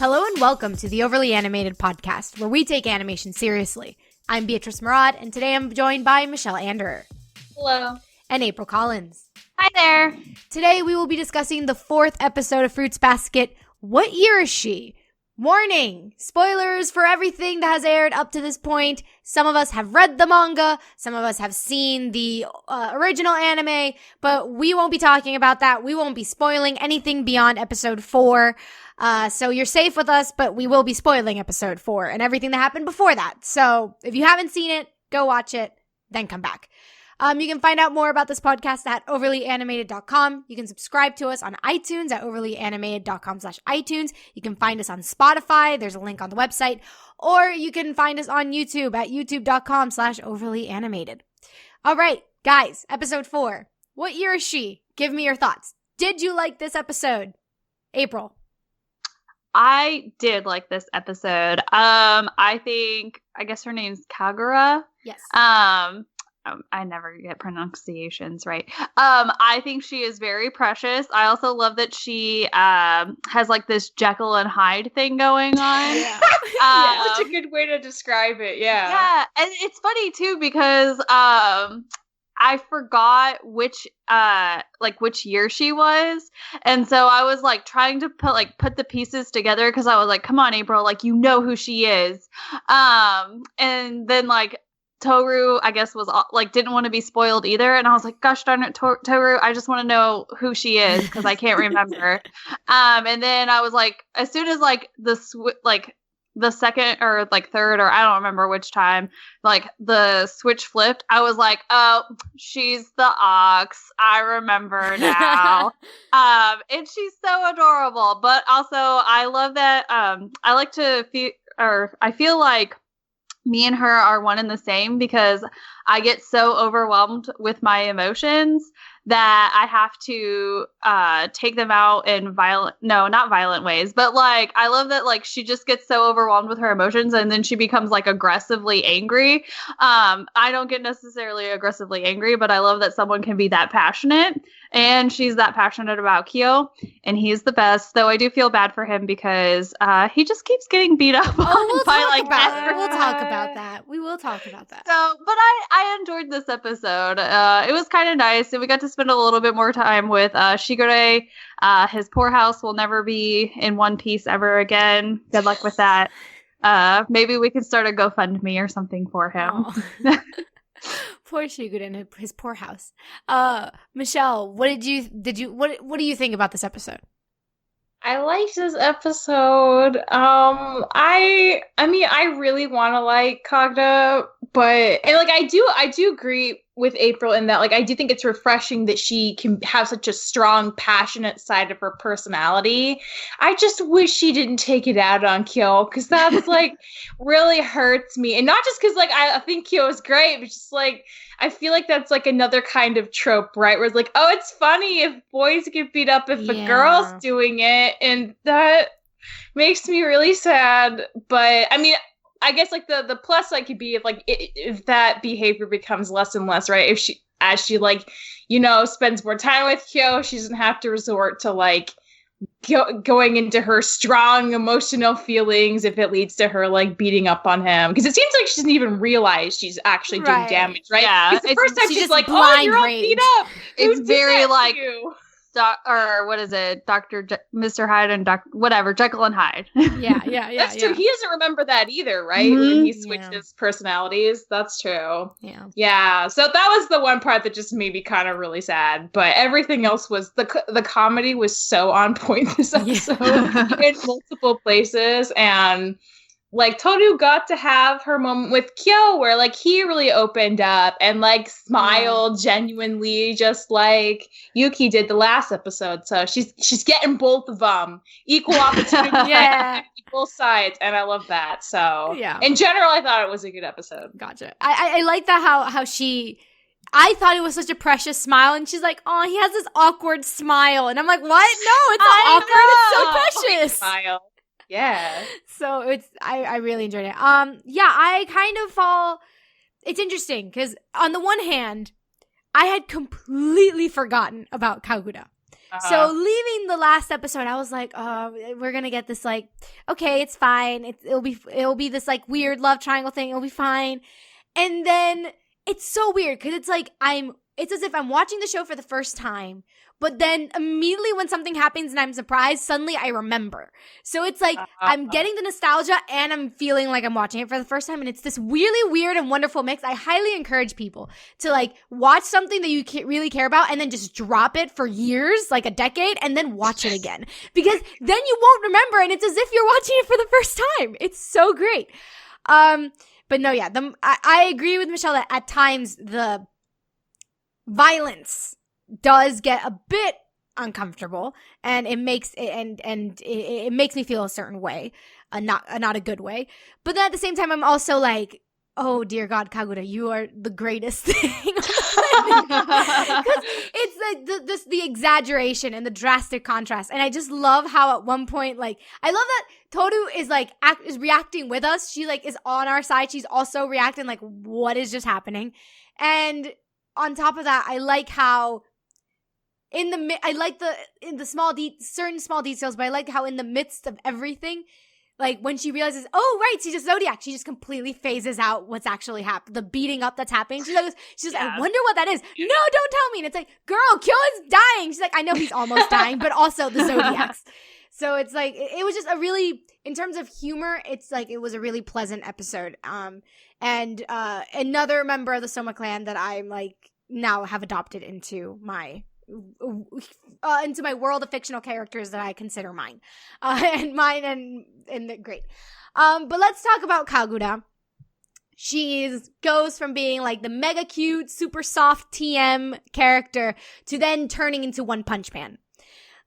Hello and welcome to the Overly Animated podcast, where we take animation seriously. I'm Beatriz Mourad, and today I'm joined by Michelle Anderer. Hello. And April Collins. Hi there. Today we will be discussing the 4th episode of Fruits Basket. What year is she? Warning! Spoilers for everything that has aired up to this point. Some of us have read the manga, some of us have seen the original anime, but we won't be talking about that. We won't be spoiling anything beyond episode 4. So you're safe with us, but we will be spoiling episode 4 and everything that happened before that. So if you haven't seen it, go watch it, then come back. You can find out more about this podcast at overlyanimated.com. You can subscribe to us on iTunes at overlyanimated.com/iTunes. You can find us on Spotify. There's a link on the website. Or you can find us on YouTube at youtube.com/overlyanimated. All right, guys, episode 4. What year is she? Give me your thoughts. Did you like this episode? April. I did like this episode. I guess her name's Kagura. Yes. I never get pronunciations right. I think she is very precious. I also love that she has like this Jekyll and Hyde thing going on. Yeah. Such a good way to describe it. Yeah. Yeah, and it's funny too because I forgot which year she was, and so I was like trying to put the pieces together because I was like, "Come on, April, like you know who she is," and then like. Toru, I guess, was like didn't want to be spoiled either, and I was like, "Gosh darn it, Toru! I just want to know who she is because I can't remember." And then I was like, as soon as like the second or like third or I don't remember which time, like the switch flipped, I was like, "Oh, she's the ox. I remember now." And she's so adorable, but also I love that. I like to feel, or I feel like. Me and her are one and the same because I get so overwhelmed with my emotions that I have to take them out in not violent ways, but like I love that like she just gets so overwhelmed with her emotions and then she becomes like aggressively angry. I don't get necessarily aggressively angry, but I love that someone can be that passionate, and she's that passionate about Kyo, and he's the best. Though I do feel bad for him because he just keeps getting beat up. We'll talk about that. We will talk about that. So, but I enjoyed this episode. It was kind of nice, and we got to spend a little bit more time with Shigure. His poorhouse will never be in one piece ever again. Good luck with that. Maybe we can start a GoFundMe or something for him. Poor Shigure in his poorhouse. Michelle, what do you think about this episode? I liked this episode. I mean, I really want to like Kagura, but I do agree with April in that like I do think it's refreshing that she can have such a strong, passionate side of her personality. I just wish she didn't take it out on Kyo because that's like really hurts me, and not just because like I think Kyo is great, but just like I feel like that's like another kind of trope, right? Where it's like, oh, it's funny if boys get beat up if a girl's doing it, and that makes me really sad. But I mean, I guess like the plus side could be if that behavior becomes less and less, right? If she like, you know, spends more time with Kyo, she doesn't have to resort to like going into her strong emotional feelings if it leads to her like beating up on him, because it seems like she doesn't even realize she's actually doing damage, right? Yeah, the first time she's like, "Oh, you're all beat up." It's very like or what is it, Mr. Hyde and Jekyll and Hyde. Yeah. That's true. He doesn't remember that either, right? Mm-hmm. When he switches personalities. That's true. Yeah. So that was the one part that just made me kind of really sad. But everything else was the comedy was so on point this episode in multiple places, and like Toru got to have her moment with Kyo where like he really opened up and like smiled genuinely, just like Yuki did the last episode. So she's getting both of them, equal opportunity, both sides, and I love that. So in general, I thought it was a good episode. Gotcha. I like that how she. I thought it was such a precious smile, and she's like, "Oh, he has this awkward smile," and I'm like, "What? No, it's not awkward. It's so precious." Smile. Yeah. So I really enjoyed it. I kind of fall. It's interesting because on the one hand, I had completely forgotten about Kagura. So leaving the last episode, I was like, oh, we're going to get this like, okay, it's fine. It'll be this like weird love triangle thing. It'll be fine. And then it's so weird because it's like it's as if I'm watching the show for the first time, but then immediately when something happens and I'm surprised, suddenly I remember. So it's like I'm getting the nostalgia and I'm feeling like I'm watching it for the first time. And it's this really weird and wonderful mix. I highly encourage people to like watch something that you really care about and then just drop it for years, like a decade, and then watch it again. Because then you won't remember and it's as if you're watching it for the first time. It's so great. But no, yeah, I agree with Michelle that at times the violence does get a bit uncomfortable, and it makes it makes me feel a certain way, not a good way. But then at the same time, I'm also like, oh dear God, Kaguya, you are the greatest thing. Because it's the exaggeration and the drastic contrast, and I just love how at one point, like, I love that Toru is like is reacting with us. She like is on our side. She's also reacting like, what is just happening? And on top of that, I like how in the certain small details, but I like how in the midst of everything, like when she realizes, oh right, she's a Zodiac, she just completely phases out what's actually happened, the beating up that's happening. She's like, I wonder what that is. No, don't tell me. And it's like, girl, Kyo is dying. She's like, I know he's almost dying, but also the Zodiacs. So it's like, it was just a really, in terms of humor, it's like, it was a really pleasant episode. And another member of the Soma clan that I'm like now have adopted into my world of fictional characters that I consider mine. And great. But let's talk about Kaguya. She goes from being like the mega cute, super soft TM character to then turning into One Punch Man.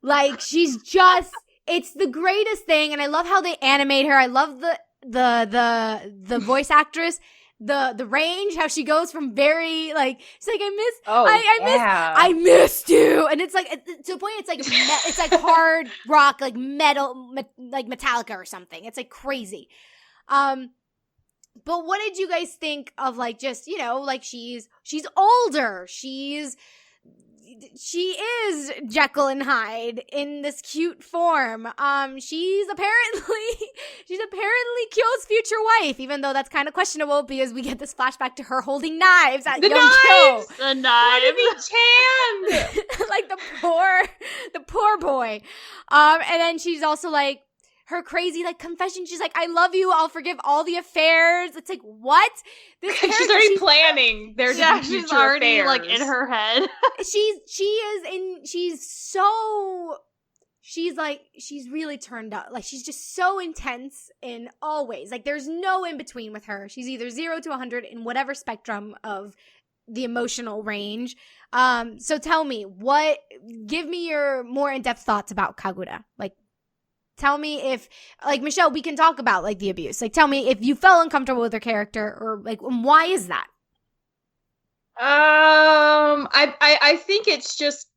Like, she's just, it's the greatest thing, and I love how they animate her. I love the voice actress, the range, how she goes from very like, she's like, I missed you, and it's like to the point it's like it's like hard rock, like metal, like Metallica or something. It's like crazy. But what did you guys think of like just, you know, like she's older, she is Jekyll and Hyde in this cute form. She's apparently Kyo's future wife, even though that's kind of questionable because we get this flashback to her holding knives at young Kyo. The knives! Hand! Like the poor boy. And then she's also like, her crazy like confession, she's like, I love you, I'll forgive all the affairs. It's like, what? She's already planning their she's already affairs. Like in her head. She's really turned up. Like, she's just so intense in all ways. Like, there's no in between with her. She's either 0 to 100 in whatever spectrum of the emotional range. So tell me, give me your more in-depth thoughts about Kaguya. Like, tell me if, like, Michelle, we can talk about, like, the abuse. Like, tell me if you felt uncomfortable with her character, or, like, why is that? I think it's just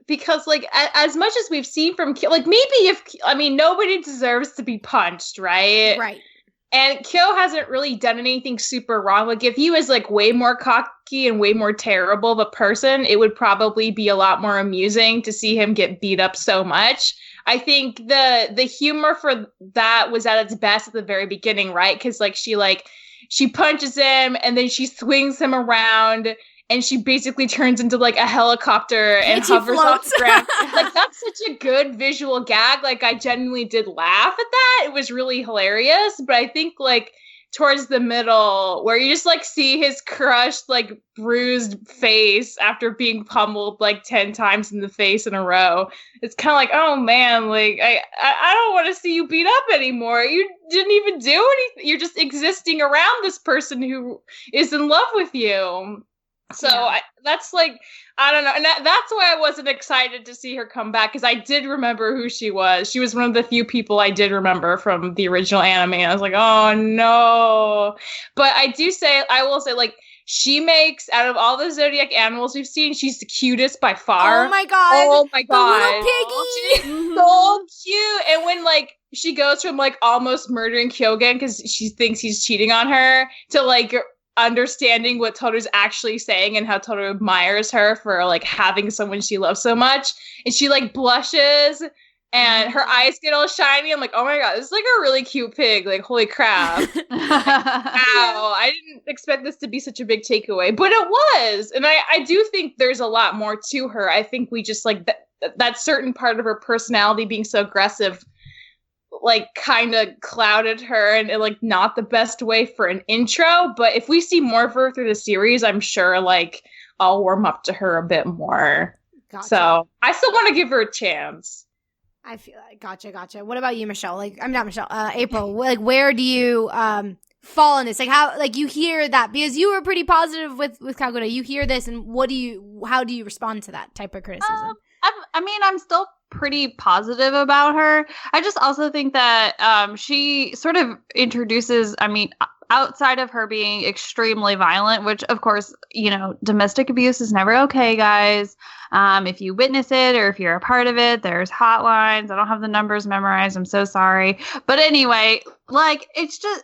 because, like, as much as we've seen from Kyo, like, maybe nobody deserves to be punched, right? Right. And Kyo hasn't really done anything super wrong. Like, if he was, like, way more cocky and way more terrible of a person, it would probably be a lot more amusing to see him get beat up so much. I think the humor for that was at its best at the very beginning, right? Because, like, she punches him and then she swings him around and she basically turns into, like, a helicopter and hovers off the ground. Like, that's such a good visual gag. Like, I genuinely did laugh at that. It was really hilarious. But I think, like, towards the middle, where you just, like, see his crushed, like, bruised face after being pummeled, like, 10 times in the face in a row, it's kind of like, oh, man, like, I don't want to see you beat up anymore. You didn't even do anything. You're just existing around this person who is in love with you. So that's like, I don't know. And that's why I wasn't excited to see her come back, because I did remember who she was. She was one of the few people I did remember from the original anime. And I was like, oh no. But I will say, like, she makes, out of all the Zodiac animals we've seen, she's the cutest by far. Oh my god. The little piggy. She's so cute. And when, like, she goes from, like, almost murdering Kyogen because she thinks he's cheating on her to, like, understanding what Toru's actually saying and how Toru admires her for like having someone she loves so much. And she like blushes and her eyes get all shiny. I'm like, oh my god, this is like a really cute pig. Like, holy crap. Wow, I didn't expect this to be such a big takeaway, but it was. And I do think there's a lot more to her. I think we just like that certain part of her personality being so aggressive like kind of clouded her and like not the best way for an intro. But if we see more of her through the series, I'm sure like I'll warm up to her a bit more. Gotcha. So I still want to give her a chance. I feel like gotcha. What about you, Michelle? Like, I'm not Michelle. April. Like, where do you fall in this? Like, how? Like, you hear that because you were pretty positive with Kaguya. You hear this, and how do you respond to that type of criticism? I'm still pretty positive about her. I just also think that she sort of introduces. Outside of her being extremely violent, which of course, domestic abuse is never okay, guys. If you witness it or if you're a part of it, there's hotlines. I don't have the numbers memorized. I'm so sorry. But anyway, like, it's just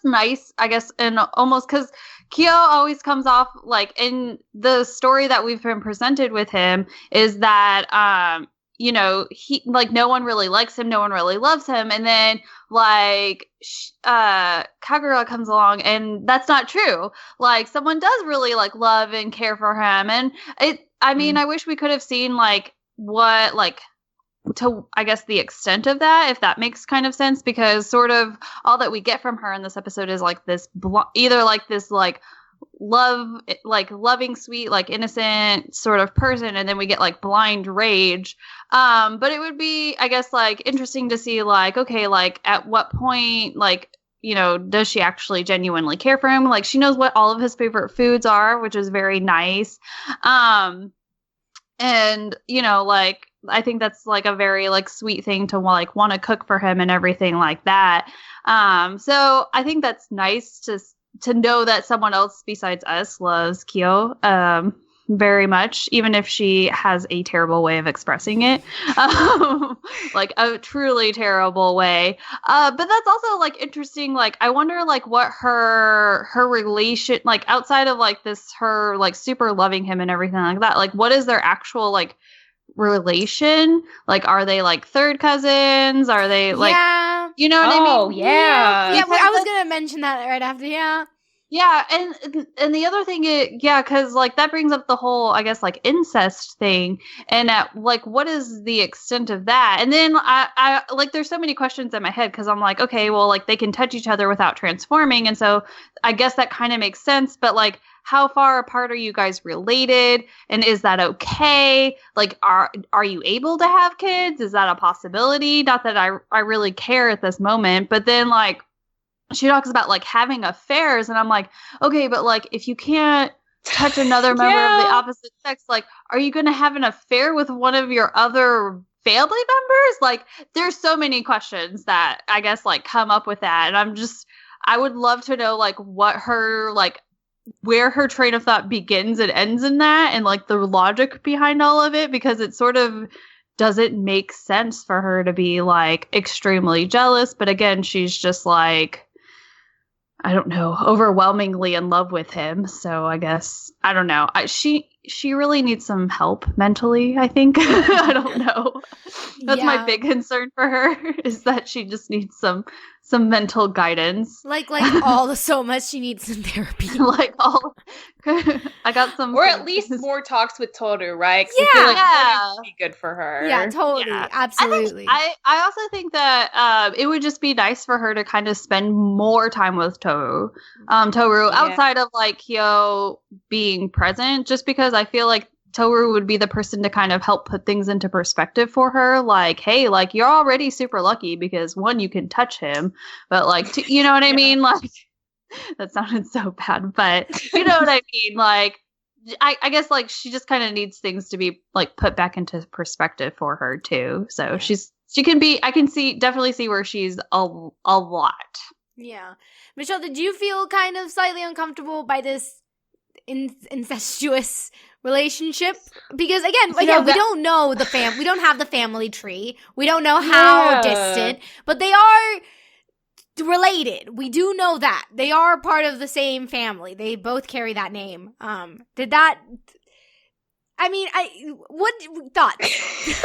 nice, I guess, and almost because Kyo always comes off like in the story that we've been presented with him is that, he like no one really likes him. No one really loves him. And then like Kagura comes along and that's not true. Like someone does really like love and care for him. And I wish we could have seen like what like to I guess the extent of that, if that makes kind of sense, because sort of all that we get from her in this episode is like this either like this like love, like loving, sweet, like innocent sort of person, and then we get like blind rage. But it would be, I guess, like interesting to see like, okay, like at what point, like, does she actually genuinely care for him? Like she knows what all of his favorite foods are, which is very nice. And like I think that's like a very like sweet thing to like want to cook for him and everything like that. So I think that's nice to know that someone else besides us loves Kyo very much, even if she has a terrible way of expressing it, like a truly terrible way. But that's also like interesting. Like I wonder like what her relation, like outside of like this, her like super loving him and everything like that, like what is their actual like relation? Like are they like third cousins? Are they like, you know what I mean? Oh yeah. Yeah, I was gonna mention that right after. Yeah, and the other thing is, because like that brings up the whole, I guess, like incest thing, and like what is the extent of that? And then I like there's so many questions in my head because I'm like, okay, well, like they can touch each other without transforming, and so I guess that kind of makes sense. But like, how far apart are you guys related, and is that okay? Like, are you able to have kids? Is that a possibility? Not that I really care at this moment, but then like. She talks about like having affairs, and I'm like, okay, but like if you can't touch another member of the opposite sex, like are you going to have an affair with one of your other family members? Like there's so many questions that I guess like come up with that, and I would love to know like what her like where her train of thought begins and ends in that, and like the logic behind all of it, because it sort of doesn't make sense for her to be like extremely jealous, but again, she's just like, I don't know, overwhelmingly in love with him. So I guess, I don't know. She really needs some help mentally, I think. I don't know. That's my big concern for her, is that she just needs some mental guidance. Like so much she needs some therapy. I got some. Or at least more talks with Toru, right? Yeah. I feel like that would be good for her. Yeah, totally. Yeah. Absolutely. I also think that it would just be nice for her to kind of spend more time with Toru outside of like Kyo being present, just because I feel like Toru would be the person to kind of help put things into perspective for her. Like, hey, like you're already super lucky because one, you can touch him, but like, you know what I mean? Like that sounded so bad, but you know what I mean? Like, I guess like she just kind of needs things to be like put back into perspective for her too. So she can be, I can definitely see where she's a lot. Yeah. Michelle, did you feel kind of slightly uncomfortable by this incestuous relationship? Because again, we don't know we don't have the family tree. We don't know how distant, but they are related. We do know that. They are part of the same family. They both carry that name. What thoughts?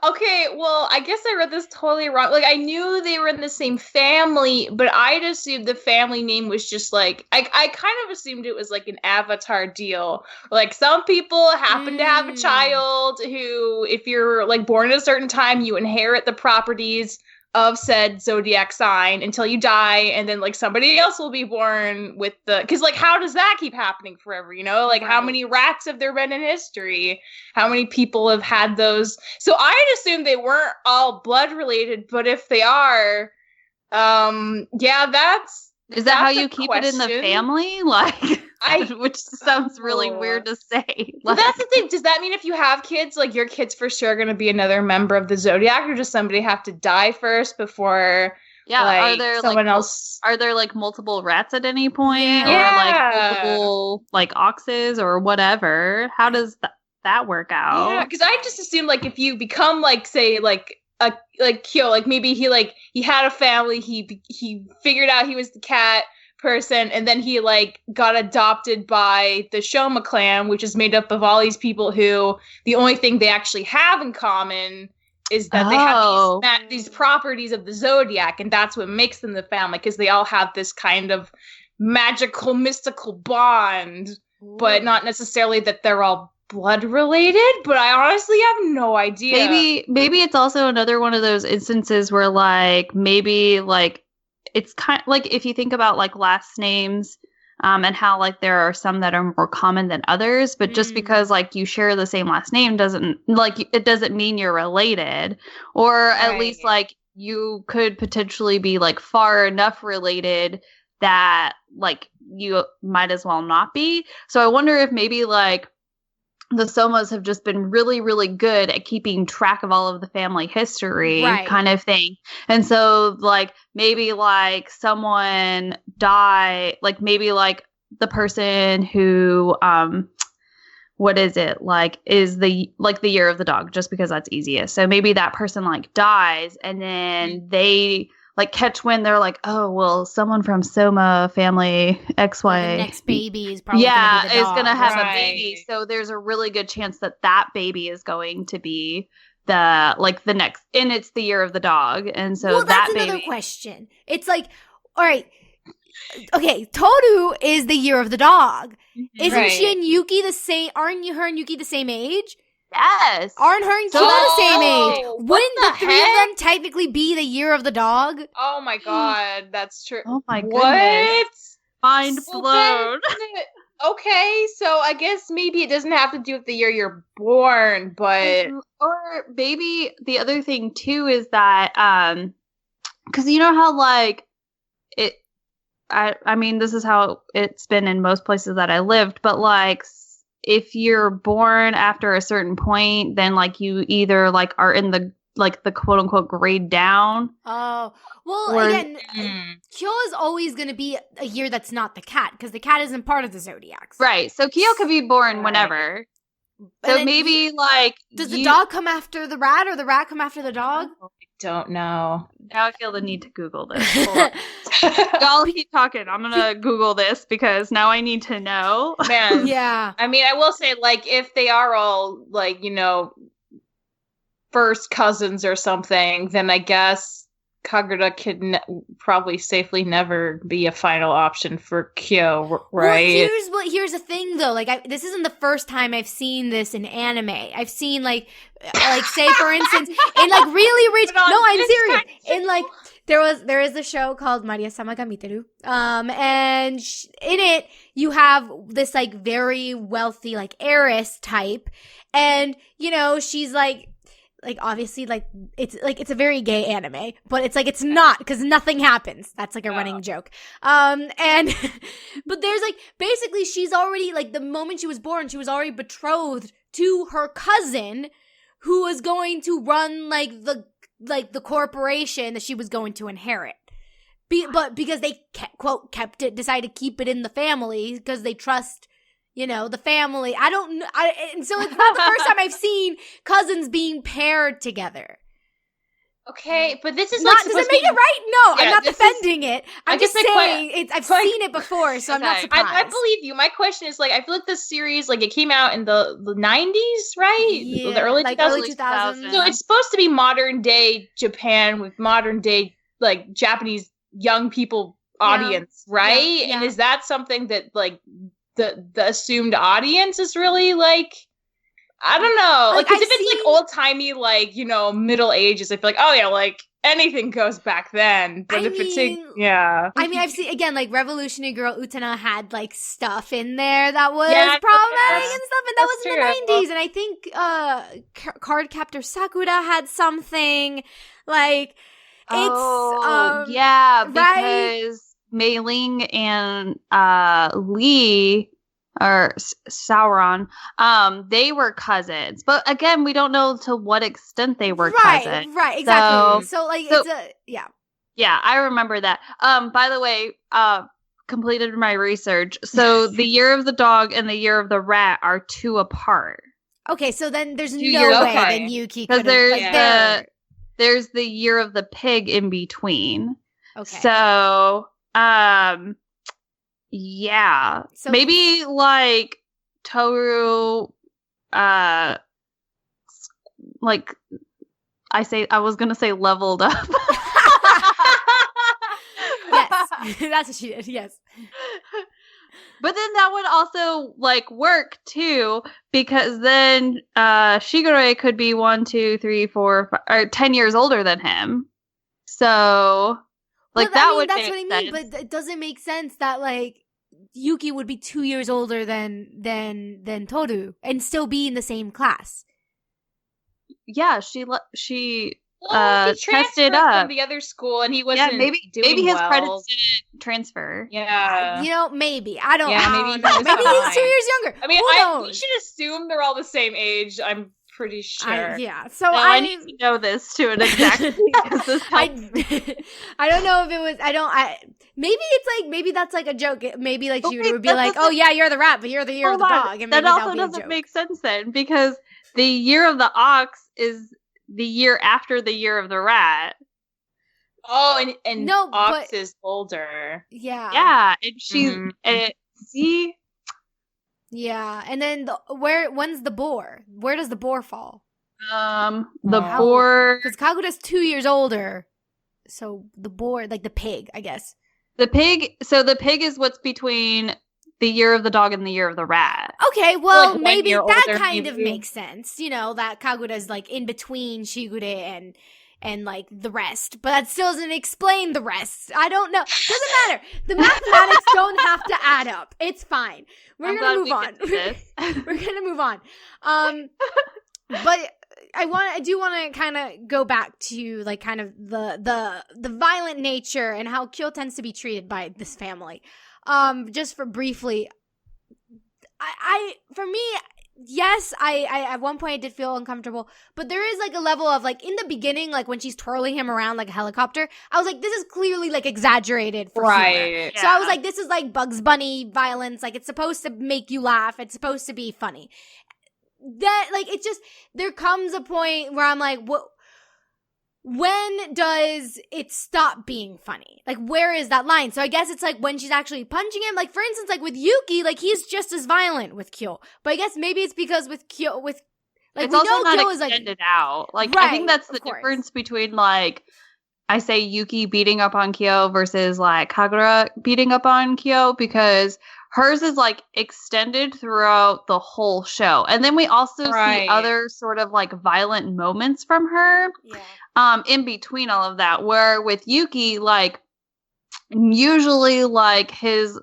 Okay, well, I guess I read this totally wrong. Like, I knew they were in the same family, but I'd assumed the family name was just like, I kind of assumed it was like an Avatar deal. Like, some people happen to have a child who, if you're like born at a certain time, you inherit the properties of said zodiac sign until you die, and then like somebody else will be born with because like how does that keep happening forever, like how many rats have there been in history, how many people have had those? So I'd assumed they weren't all blood related, but if they are, is that how you keep it in the family, like which sounds really weird to say. Well, that's the thing. Does that mean if you have kids, like your kid's for sure going to be another member of the zodiac, or does somebody have to die first before? Yeah, like, are there someone else? Are there like multiple rats at any point, Yeah. or like multiple like oxes or whatever? How does that work out? Yeah, because I just assumed like if you become like say like a like Kyo, like maybe he had a family, he figured out he was the cat person, and then he like got adopted by the Shoma clan, which is made up of all these people who the only thing they actually have in common is that they have these properties of the zodiac, and that's what makes them the family, because they all have this kind of magical mystical bond. Ooh. But not necessarily that they're all blood related, but I honestly have no idea. Maybe it's also another one of those instances where like maybe like it's kind of like if you think about like last names and how like there are some that are more common than others, but just because like you share the same last name doesn't mean you're related, or at least like you could potentially be like far enough related that like you might as well not be. So I wonder if maybe like the Somas have just been really, really good at keeping track of all of the family history kind of thing. And so like maybe like someone like maybe like the person who what is it like is the year of the dog, just because that's easiest. So maybe that person like dies, and then they like catch wind, they're like, oh, well, someone from Soma family XY. The next baby is probably gonna be the dog. Is going to have a baby. So there's a really good chance that baby is going to be the next, and it's the year of the dog. And so that's another question. It's like, all right, okay, Toru is the year of the dog. Isn't she and Yuki the same? Aren't her and Yuki the same age? Yes. Aren't her and Kyo the same age? Wouldn't the three of them technically be the year of the dog? Oh my god, that's true. Oh my goodness. What? Mind blown. Okay, so I guess maybe it doesn't have to do with the year you're born, but... Or maybe the other thing, too, is that, because you know how, like, I mean, this is how it's been in most places that I lived, but, like, if you're born after a certain point, then like you either like are in the like the quote unquote grade down. Oh, well, again, Kyo is always going to be a year that's not the cat, because the cat isn't part of the zodiacs. Right. So Kyo could be born whenever. So maybe like does the dog come after the rat, or the rat come after the dog? I don't know. Now I feel the need to Google this. Y'all keep talking. I'm gonna Google this because now I need to know. Man, yeah. I mean, I will say, like, if they are all like, first cousins or something, then I guess Kagura could probably safely never be a final option for Kyo, right? Well, here's the thing, though. Like, this isn't the first time I've seen this in anime. I've seen, like say, for instance, in, like, really rich... No, I'm serious. In, like, there is a show called Maria-sama ga Miteru. And in it, you have this, like, very wealthy, like, heiress type. And, she's, like, obviously, like, it's a very gay anime, but it's, like, it's not, because nothing happens. That's, like, a running joke. But there's, like, basically, she's already, like, the moment she was born, she was already betrothed to her cousin, who was going to run, the corporation that she was going to inherit. But because they, kept it, decided to keep it in the family, because they trust... the family. And so it's not the first time I've seen cousins being paired together. Okay, but this is Not like does supposed it make to be. it right? No, Yeah, I'm not this is- defending it. I'm I guess just my saying I've seen it before, so I'm not Okay. surprised. I believe you. My question is like, I feel like this series, like, it came out in the 90s, right? Yeah, The early like 2000s. early 2000s. So it's supposed to be modern day Japan with modern day like Japanese young people audience, right? Yeah. And is that something that like the assumed audience is really like? I don't know. Like, Because I've if it's like old timey, like, you know, Middle Ages, I feel like, oh yeah, like anything goes back then. But I if it's mean- yeah. I mean, I've seen again, like Revolutionary Girl Utena had like stuff in there that was Yeah, problematic yeah. and stuff, and that was That's in true. the 90s. And I think Card Captor Sakura had something like it's yeah, right? because Mei Ling and Lee or Sauron, they were cousins. But again, we don't know to what extent they were cousins. Right, exactly. So- So like so- it's a yeah. Yeah, I remember that. By the way, completed my research. So the Year of the Dog and the Year of the Rat are 2 apart. Okay, so then there's 2 no years way apart. then Yuki Because could there's like they're there's the Year of the Pig in between. okay. So, yeah. So- Maybe like Toru, like I was gonna say leveled up. yes, that's what she did. Yes. But then that would also like work too, because then Shigure could be 1, 2, 3, 4, 5, or 10 years older than him. So like Well, that I mean, would that's make what I mean, sense. but it doesn't make sense that like Yuki would be 2 years older than Toru and still be in the same class. Yeah, she Well, he tested transferred up. from the other school, and he wasn't. Yeah, maybe doing his well. credits didn't transfer. Yeah. You know, maybe I don't. Yeah, I maybe don't he know. was Maybe he's 2 fine. years younger. I mean, Who we knows? should assume they're all the same age. I'm pretty sure. Yeah. So No, I need to know this to an exact. because this I, helps. I don't know if it was. Maybe it's like maybe that's like a joke. Maybe like she Okay, would be that like, doesn't- "Oh yeah, you're the rat, but you're the year of the Hold on. dog." And That maybe also that'll be a doesn't joke. make sense then, because the Year of the Ox is the year after the Year of the Rat. Oh, and No, Ox but- is older. Yeah. Yeah, and she's Mhm. see. Yeah. And then when's the boar? Where does the boar fall? The Wow. boar, Because Kagura's 2 years older. So the boar, like the pig, I guess. the pig. So the pig is what's between the Year of the Dog and the Year of the Rat. Okay, well, Like 1 maybe year that older, kind of maybe. makes sense. You know, that Kagura's like in between Shigure and like the rest. But that still doesn't explain the rest. I don't know. Doesn't matter. The mathematics don't have to add up. It's fine. We're I'm gonna glad move we on. get to this. We're gonna move on. But I do want to kind of go back to like kind of the violent nature and how Kyo tends to be treated by this family. Just for briefly, for me, yes, I at one point I did feel uncomfortable, but there is like a level of like in the beginning, like when she's twirling him around like a helicopter, I was like, this is clearly like exaggerated for humor. Right. So I was Yeah. like, this is like Bugs Bunny violence. Like it's supposed to make you laugh. It's supposed to be funny. That like it's just there comes a point where I'm like, what? When does it stop being funny? Like where is that line? So I guess it's like when she's actually punching him. Like for instance, like with Yuki, like he's just as violent with Kyo. But I guess maybe it's because with Kyo, like It's we also know not Kyo is like extended out. Like I Right, think that's the of course. difference between like I say Yuki beating up on Kyo versus like Kagura beating up on Kyo, because hers is like extended throughout the whole show. And then we also Right. see other sort of like violent moments from her in between all of that, where with Yuki, like usually like his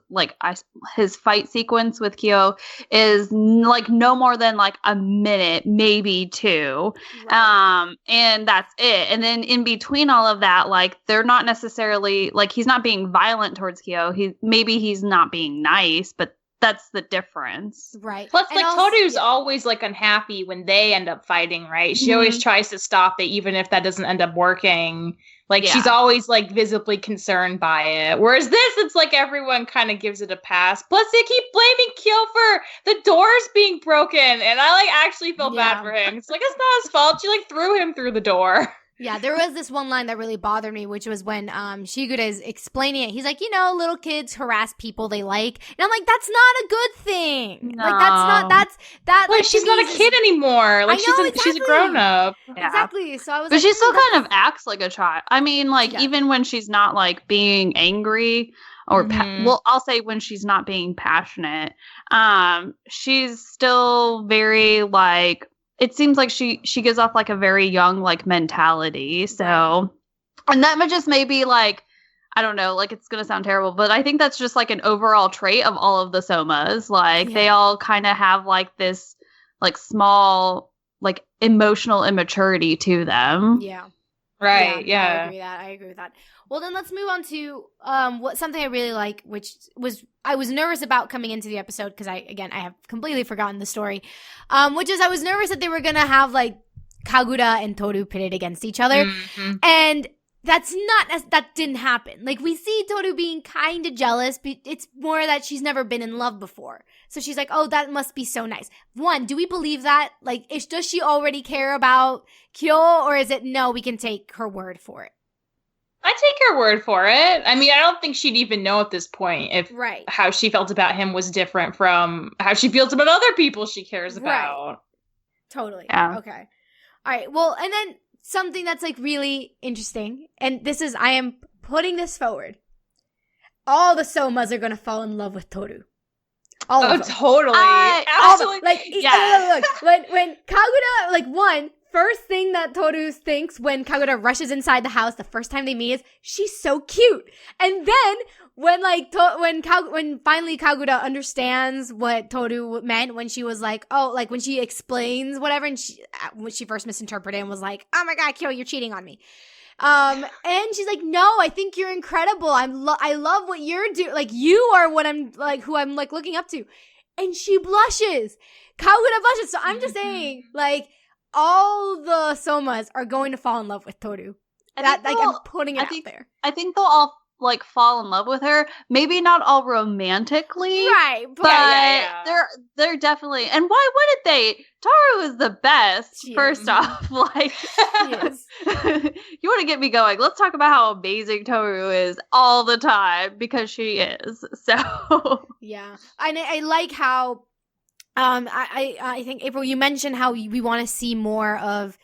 fight sequence with Kyo is like no more than like a minute, maybe 2. And that's it. And then in between all of that, like they're not necessarily like he's not being violent towards Kyo. He's not being nice, but that's the difference. right. Plus, And like also- Toru's yeah. always like unhappy when they end up fighting, right? She always tries to stop it, even if that doesn't end up working. Like Yeah. she's always like visibly concerned by it. Whereas this, it's like everyone kind of gives it a pass. Plus, they keep blaming Kyo for the doors being broken, and I like actually feel Yeah. bad for him. It's like it's not his fault. She like threw him through the door. Yeah, there was this one line that really bothered me, which was when Shigure is explaining it. He's like, you know, little kids harass people they like. And I'm like, that's not a good thing. No. Like, that. Like, she's not a kid anymore. Like, I know, she's a grown-up. Yeah. Exactly. So I was But like, she still kind of acts like a child. I mean, like, Yeah. even when she's not, like, being angry or, well, I'll say when she's not being passionate, she's still very, like, it seems like she gives off, like, a very young, like, mentality. So, and that would just maybe, like, I don't know, like, it's going to sound terrible, but I think that's just, like, an overall trait of all of the Somas. Like, they all kind of have, like, this, like, small, like, emotional immaturity to them. Yeah. Right, yeah. I agree with that. Well, then let's move on to something I really like, which was I was nervous about coming into the episode because I have completely forgotten the story, which is I was nervous that they were gonna have like Kagura and Toru pitted against each other, and that didn't happen. Like we see Toru being kind of jealous, but it's more that she's never been in love before, so she's like, oh, that must be so nice. One, do we believe that? Like, does she already care about Kyo, or is it no? We can take her word for it. I take her word for it. I mean, I don't think she'd even know at this point if how she felt about him was different from how she feels about other people she cares about. Right. Totally. Yeah. Okay. All right. Well, and then something that's like really interesting, and I am putting this forward. All the Somas are going to fall in love with Toru. All of them. Totally. Absolutely. Like, yeah. Look, when Kagura, like, first thing that Toru thinks when Kagura rushes inside the house the first time they meet is, she's so cute. And then when when finally Kagura understands what Toru meant when she was like, oh, like when she explains whatever, and when she first misinterpreted and was like, oh my god, Kyo, you're cheating on me. And she's like, no, I think you're incredible. I love what you're doing. Like, you are what I'm like, who I'm like looking up to. And she blushes. Kagura blushes. So I'm just saying, like, all the Somas are going to fall in love with Toru. I'm putting it out there. I think they'll all like fall in love with her. Maybe not all romantically, right? But they're definitely. And why wouldn't they? Toru is the best. First off, like, you want to get me going? Let's talk about how amazing Toru is all the time because she is. So yeah, and I like how. I think, April, you mentioned how we want to see more of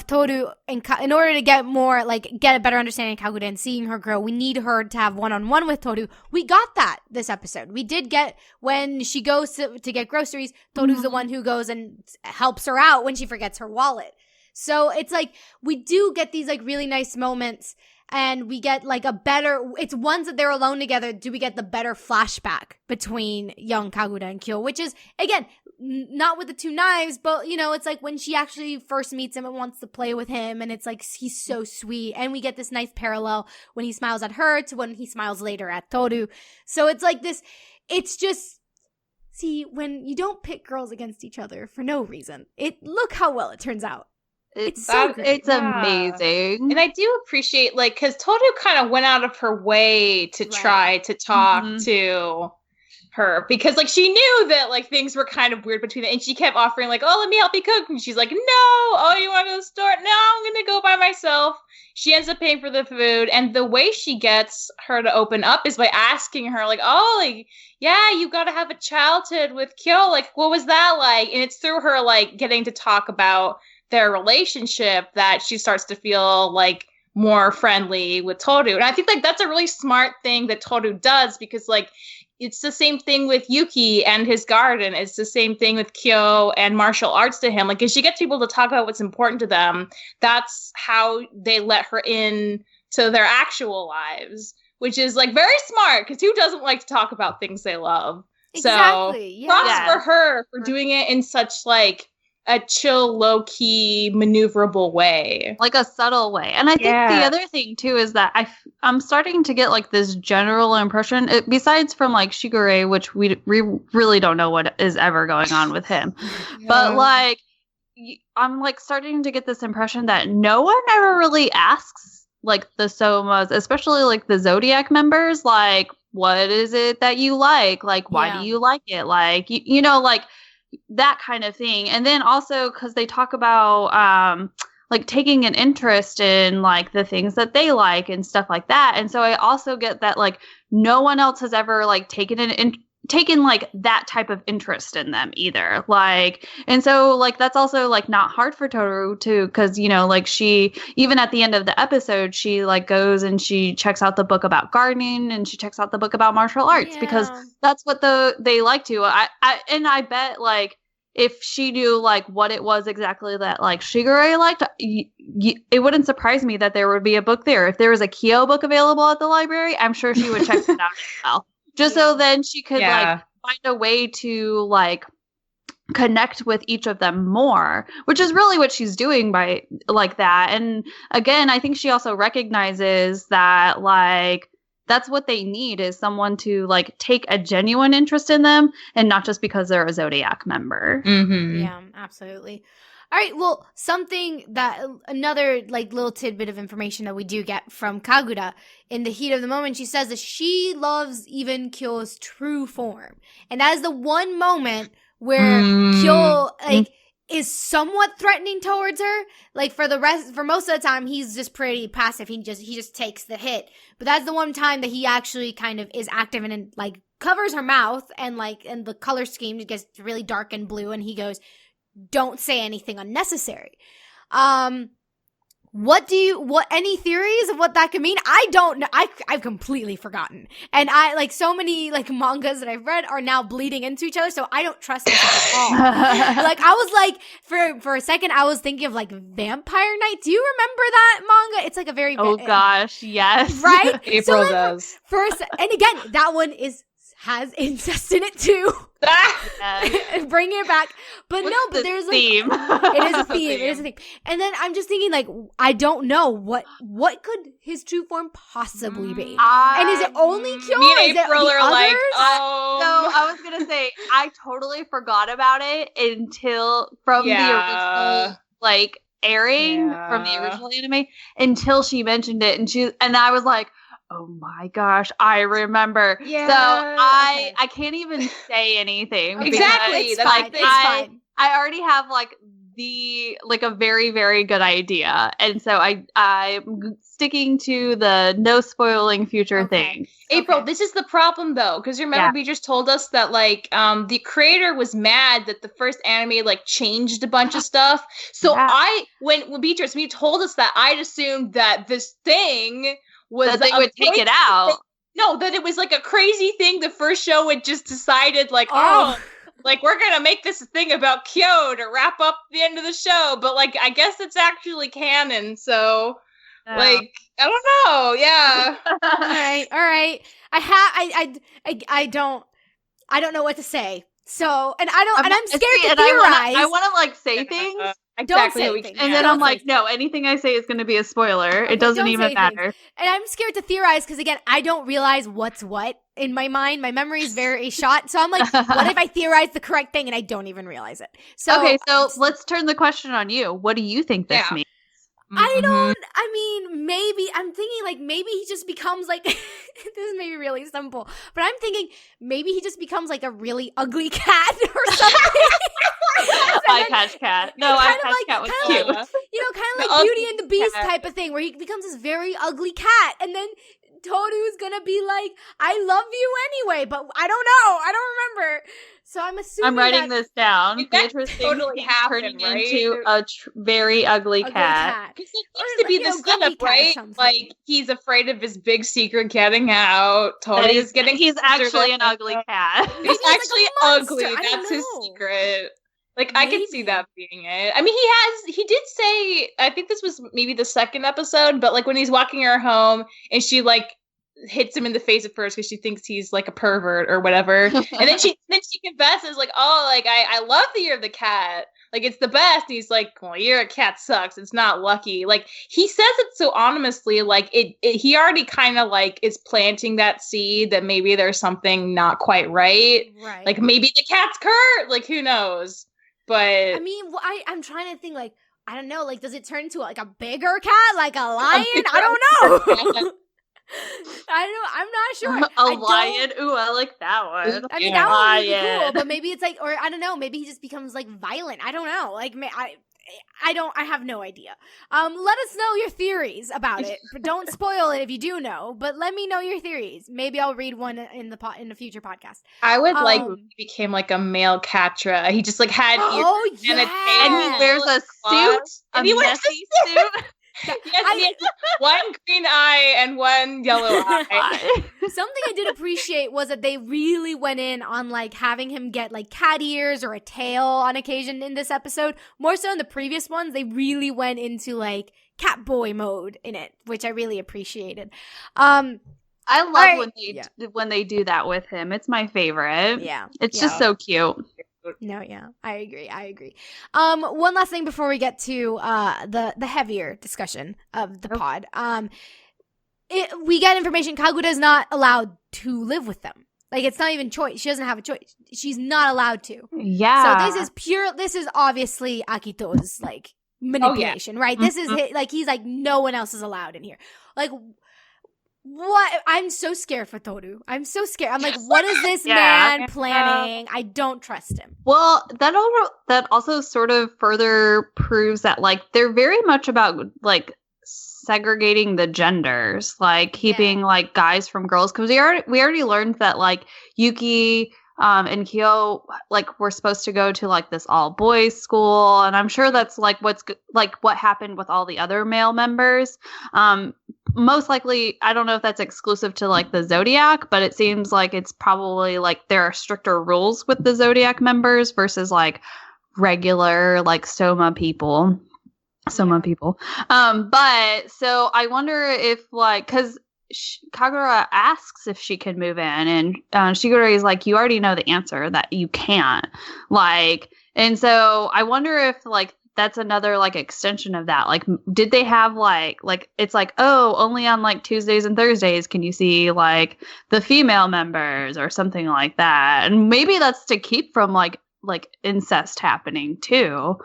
Toru, in order to get a better understanding of Kagura and seeing her grow. We need her to have one-on-one with Toru. We got that this episode. We did get, when she goes to get groceries, Toru's the one who goes and helps her out when she forgets her wallet. So it's like, we do get these like really nice moments, and we get like it's once that they're alone together, do we get the better flashback between young Kagura and Kyo, which is, again, not with the two knives, but, you know, it's like when she actually first meets him and wants to play with him, and it's like, he's so sweet. And we get this nice parallel when he smiles at her to when he smiles later at Toru. So it's like this, it's just, see, when you don't pit girls against each other for no reason, look how well it turns out. It's so great. It's amazing. And I do appreciate, like, because Toru kind of went out of her way to try to talk to her, because, like, she knew that, like, things were kind of weird between them, and she kept offering, like, oh, let me help you cook, and she's like, no, oh, you want to go to the store? No, I'm gonna go by myself. She ends up paying for the food, and the way she gets her to open up is by asking her, like, oh, like, yeah, you gotta have a childhood with Kyo, like, what was that like? And it's through her, like, getting to talk about their relationship that she starts to feel like more friendly with Toru. And I think like that's a really smart thing that Toru does, because like it's the same thing with Yuki and his garden. It's the same thing with Kyo and martial arts to him. Like, as she gets people to talk about what's important to them, that's how they let her in to their actual lives, which is like very smart, because who doesn't like to talk about things they love? Exactly. So props for her for doing it in such like a chill, low-key, maneuverable way. Like a subtle way. And I think the other thing, too, is that I'm starting to get, like, this general impression, besides from, like, Shigure, which we really don't know what is ever going on with him. But, like, I'm, like, starting to get this impression that no one ever really asks, like, the Somas, especially, like, the Zodiac members, like, what is it that you like? Like, why do you like it? Like, you know, like, that kind of thing. And then also because they talk about like taking an interest in like the things that they like and stuff like that. And so I also get that like no one else has ever like taken like that type of interest in them either. Like, and so like that's also like not hard for Toru too, because you know, like she, even at the end of the episode, she like goes and she checks out the book about gardening and she checks out the book about martial arts because that's what they like to. I bet like if she knew like what it was exactly that like Shigure liked, it wouldn't surprise me that there would be a book there. If there was a Kyo book available at the library, I'm sure she would check it out as well. Just so then she could like find a way to like connect with each of them more, which is really what she's doing by like that. And again, I think she also recognizes that like that's what they need is someone to like take a genuine interest in them and not just because they're a Zodiac member. Mm-hmm. Yeah, absolutely. All right, well, another like little tidbit of information that we do get from Kagura in the heat of the moment, she says that she loves even Kyo's true form. And that is the one moment where Kyo like is somewhat threatening towards her. Like for most of the time, he's just pretty passive. He just takes the hit. But that's the one time that he actually kind of is active and like covers her mouth and the color scheme gets really dark and blue. And he goes, "Don't say anything unnecessary." Any theories of what that could mean? I don't know. I've completely forgotten. And I like so many like mangas that I've read are now bleeding into each other, so I don't trust myself at all. Like I was like for a second I was thinking of like Vampire Knight. Do you remember that manga? It's like a very gosh, yes. Right? April does. And again, that one has incest in it too. Bring it back. But but there's like theme. It is a theme. It is a theme. And then I'm just thinking like I don't know what could his true form possibly be. And is it only Kyo? Me and April are like, so I was gonna say I totally forgot about it until from the original like airing from the original anime until she mentioned it and I was like, oh my gosh, I remember. Yeah. So I can't even say anything. Exactly. It's fine. I already have like a very, very good idea. And so I'm sticking to the no spoiling future thing. April, this is the problem though, because remember Beatrice told us that like the creator was mad that the first anime like changed a bunch of stuff. So when Beatrice, when you told us that, I'd assumed that this thing was that they would take it out. No, that it was like a crazy thing. The first show had just decided like, like we're gonna make this a thing about Kyo to wrap up the end of the show. But like, I guess it's actually canon. So like, I don't know. Yeah. All right. I don't know what to say. So, and I'm scared to theorize. I want to like say things. Exactly. Don't say things. And then I'm like, no, anything I say is going to be a spoiler. Okay, it doesn't even matter. Things. And I'm scared to theorize because, again, I don't realize what's what in my mind. My memory is very shot. So I'm like, what if I theorize the correct thing and I don't even realize it? So okay, so let's turn the question on you. What do you think this means? Maybe I'm thinking like maybe he just becomes like this is maybe really simple, but I'm thinking maybe he just becomes like a really ugly cat or something. Eye patch cat. No, eye patch cat was cute. Like, kind of like Beauty and the Beast type of thing where he becomes this very ugly cat and then Toru's gonna be like, I love you anyway, but I don't know. I don't remember. So I'm assuming I'm writing this down. Beatrice totally happened, turning into a very ugly cat. It seems to be the setup, right? Like he's afraid of his big secret getting out. Toru's getting. He's actually an ugly cat. He's actually ugly. That's his secret. Like, maybe. I can see that being it. I mean, he did say, I think this was maybe the second episode, but like when he's walking her home and she like hits him in the face at first because she thinks he's like a pervert or whatever. And then she confesses like, oh, like I love the Year of the Cat. Like it's the best. And he's like, well, Year of Cat sucks. It's not lucky. Like he says it so anonymously, like he already kind of like is planting that seed that maybe there's something not quite right. Right. Like maybe the cat's Kurt. Like who knows? But I mean, I'm trying to think like, I don't know, like does it turn into like a bigger cat, like a lion? I don't know. I'm not sure. A lion? Ooh, I like that one. I mean, that one would be cool, but maybe it's like, or I don't know, maybe he just becomes like violent. I don't know. Like, I have no idea. Let us know your theories about it. But don't spoil it if you do know, but let me know your theories. Maybe I'll read one in the future podcast. I would like if he became like a male Catra. He just like had ears and a tail. And he wears a suit, and he wears a suit. Yes, he has one green eye and one yellow eye. Something I did appreciate was that they really went in on like having him get like cat ears or a tail on occasion in this episode. More so in the previous ones, they really went into like cat boy mode in it, which I really appreciated. I love when they do that with him. It's my favorite. Yeah. It's just so cute. No, yeah, I agree. One last thing before we get to the heavier discussion of the pod. We get information Kagura is not allowed to live with them. Like, it's not even choice. She doesn't have a choice. She's not allowed to. Yeah. So this is obviously Akito's like manipulation, right? This is like he's like no one else is allowed in here. Like. What? I'm so scared for Toru. I'm so scared. I'm like, what is this man planning? I don't trust him. Well, that also sort of further proves that, like, they're very much about, like, segregating the genders, like, keeping, like, guys from girls. Because we already learned that, like, Yuki and Kyo, like, were supposed to go to, like, this all-boys school. And I'm sure that's, like, what happened with all the other male members. Most likely, I don't know if that's exclusive to like the Zodiac, but it seems like it's probably like there are stricter rules with the Zodiac members versus like regular like Soma people. But so I wonder if like, because Kagura asks if she can move in, and Shigure is like, you already know the answer that you can't. Like, and so I wonder if like that's another like extension of that. Like, did they have like it's like, oh, only on like Tuesdays and Thursdays can you see like the female members or something like that? And maybe that's to keep from like incest happening too.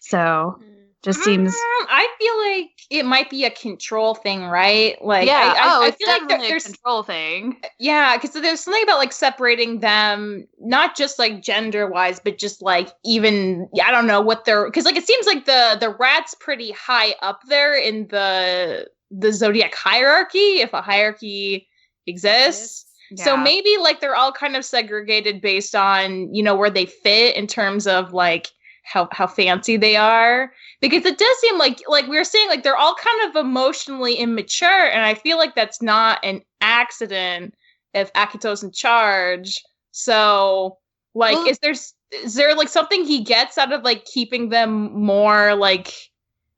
So just seems. I feel like it might be a control thing, right? Like, yeah. I feel like there's a control thing. Yeah, because there's something about like separating them, not just like gender wise, but just like even I don't know what they're, because like it seems like the rat's pretty high up there in the Zodiac hierarchy, if a hierarchy exists. Yeah. So maybe like they're all kind of segregated based on where they fit in terms of like how fancy they are. Because it does seem like we were saying, like they're all kind of emotionally immature, and I feel like that's not an accident if Akito's in charge. So, like, is there like something he gets out of like keeping them more like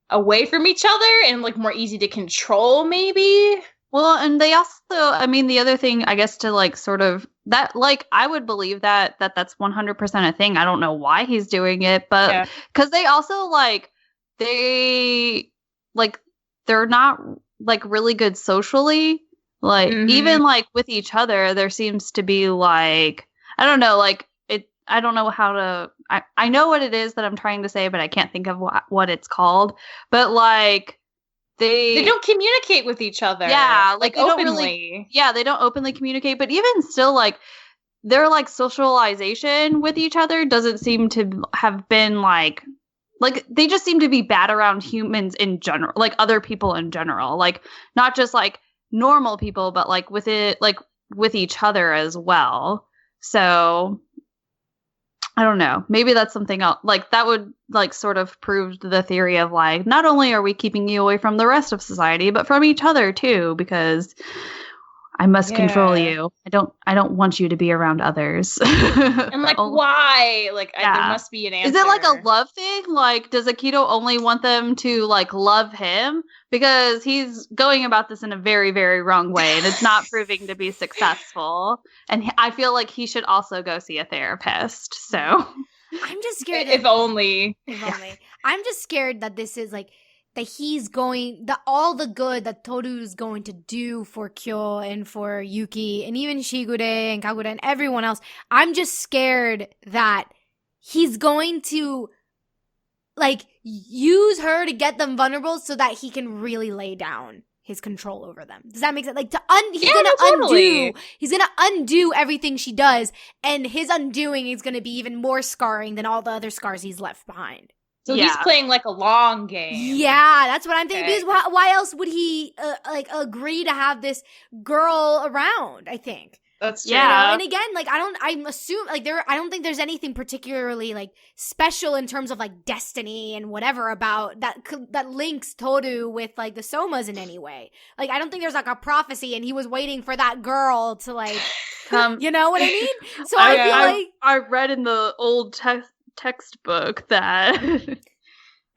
away from each other and like more easy to control, maybe? Well, and they also, I mean, the other thing, I guess, to like sort of that, like, I would believe that's 100% a thing. I don't know why he's doing it, but because they also like. They're not like really good socially, like even like with each other there seems to be like I don't know, like it I don't know how to I know what it is that I'm trying to say, but I can't think of what it's called, but like they don't communicate with each other, like openly. They don't openly communicate, but even still, like their like socialization with each other doesn't seem to have been like they just seem to be bad around humans in general, like other people in general, like not just like normal people, but like with each other as well. So I don't know. Maybe that's something else. Like that would like sort of prove the theory of like, not only are we keeping you away from the rest of society, but from each other too, because I must control you. I don't want you to be around others. And like, why? Like, there must be an answer. Is it like a love thing? Like, does Akito only want them to like love him? Because he's going about this in a very, very wrong way, and it's not proving to be successful. And I feel like he should also go see a therapist. So I'm just scared. If only. I'm just scared that this is like. That he's going, all the good that Toru's going to do for Kyo and for Yuki and even Shigure and Kagura and everyone else. I'm just scared that he's going to like use her to get them vulnerable so that he can really lay down his control over them. Does that make sense? Like he's gonna undo everything she does, and his undoing is gonna be even more scarring than all the other scars he's left behind. So he's playing like a long game. Yeah, that's what I'm thinking. Okay. Because why else would he like agree to have this girl around? I think that's true. Yeah, and again, like I don't think there's anything particularly like special in terms of like destiny and whatever about that links Toru with like the Somas in any way. Like I don't think there's like a prophecy, and he was waiting for that girl to like come. You know what I mean? So I feel like I read in the old textbook that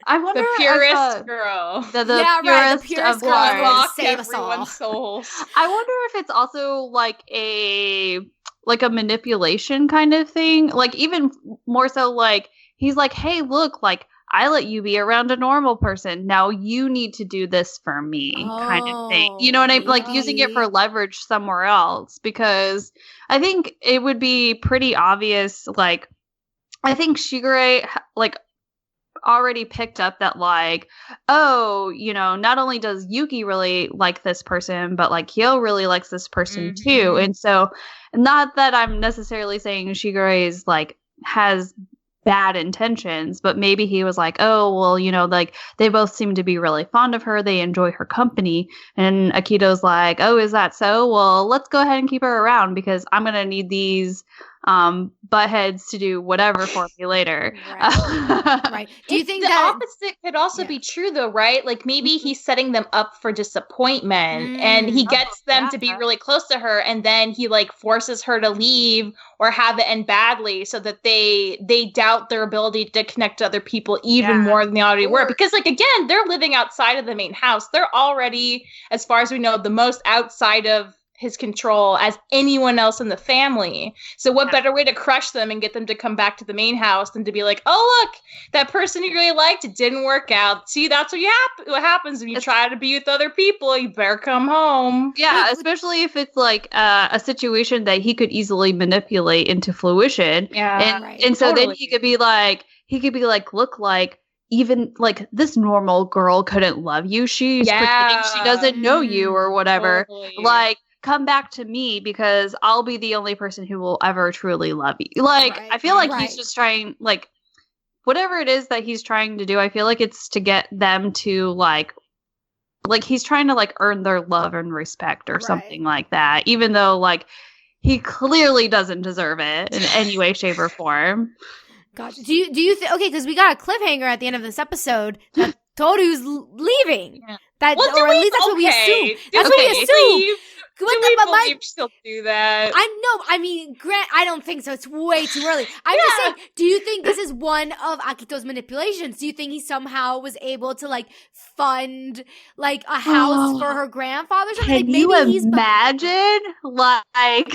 I wonder the purest girl, the purest girl of save us all. Souls. I wonder if it's also like a manipulation kind of thing, like even more so like he's like, hey, look, like I let you be around a normal person, now you need to do this for me, kind of thing. You know what I mean? Like using it for leverage somewhere else, because I think it would be pretty obvious, like I think Shigure like already picked up that like, oh, you know, not only does Yuki really like this person, but like Kyo really likes this person too. And so, not that I'm necessarily saying Shigure is like has bad intentions, but maybe he was like, oh, well, you know, like they both seem to be really fond of her, they enjoy her company, and Akito's like, oh, is that so? Well, let's go ahead and keep her around because I'm gonna need these buttheads to do whatever for me later. Right. Do you think the that opposite could also be true though, right? Like maybe he's setting them up for disappointment and he gets them to be really close to her, and then he like forces her to leave or have it end badly so that they doubt their ability to connect to other people even more than they already were. Because like again, they're living outside of the main house. They're already, as far as we know, the most outside of his control as anyone else in the family. So what better way to crush them and get them to come back to the main house than to be like, oh, look, that person you really liked, it didn't work out. See, that's what happens when you try to be with other people. You better come home. Yeah, especially if it's like a situation that he could easily manipulate into fruition. Yeah, and so then he could be like, look, like, even like this normal girl couldn't love you. She's pretending she doesn't know you or whatever. Totally. Like, come back to me because I'll be the only person who will ever truly love you. Like, I feel like he's just trying, like, whatever it is that he's trying to do, I feel like it's to get them to, like he's trying to, like, earn their love and respect or something like that, even though, like, he clearly doesn't deserve it in any way, shape, or form. Gotcha. Do you think, okay, because we got a cliffhanger at the end of this episode that Toru's leaving. Yeah. That, or at least that's what we assume. That's what we assume. Do we believe she'll do that? I don't think so. It's way too early. I'm just saying, do you think this is one of Akito's manipulations? Do you think he somehow was able to, like, fund, like, a house for her grandfather? Can like, maybe you imagine? Like,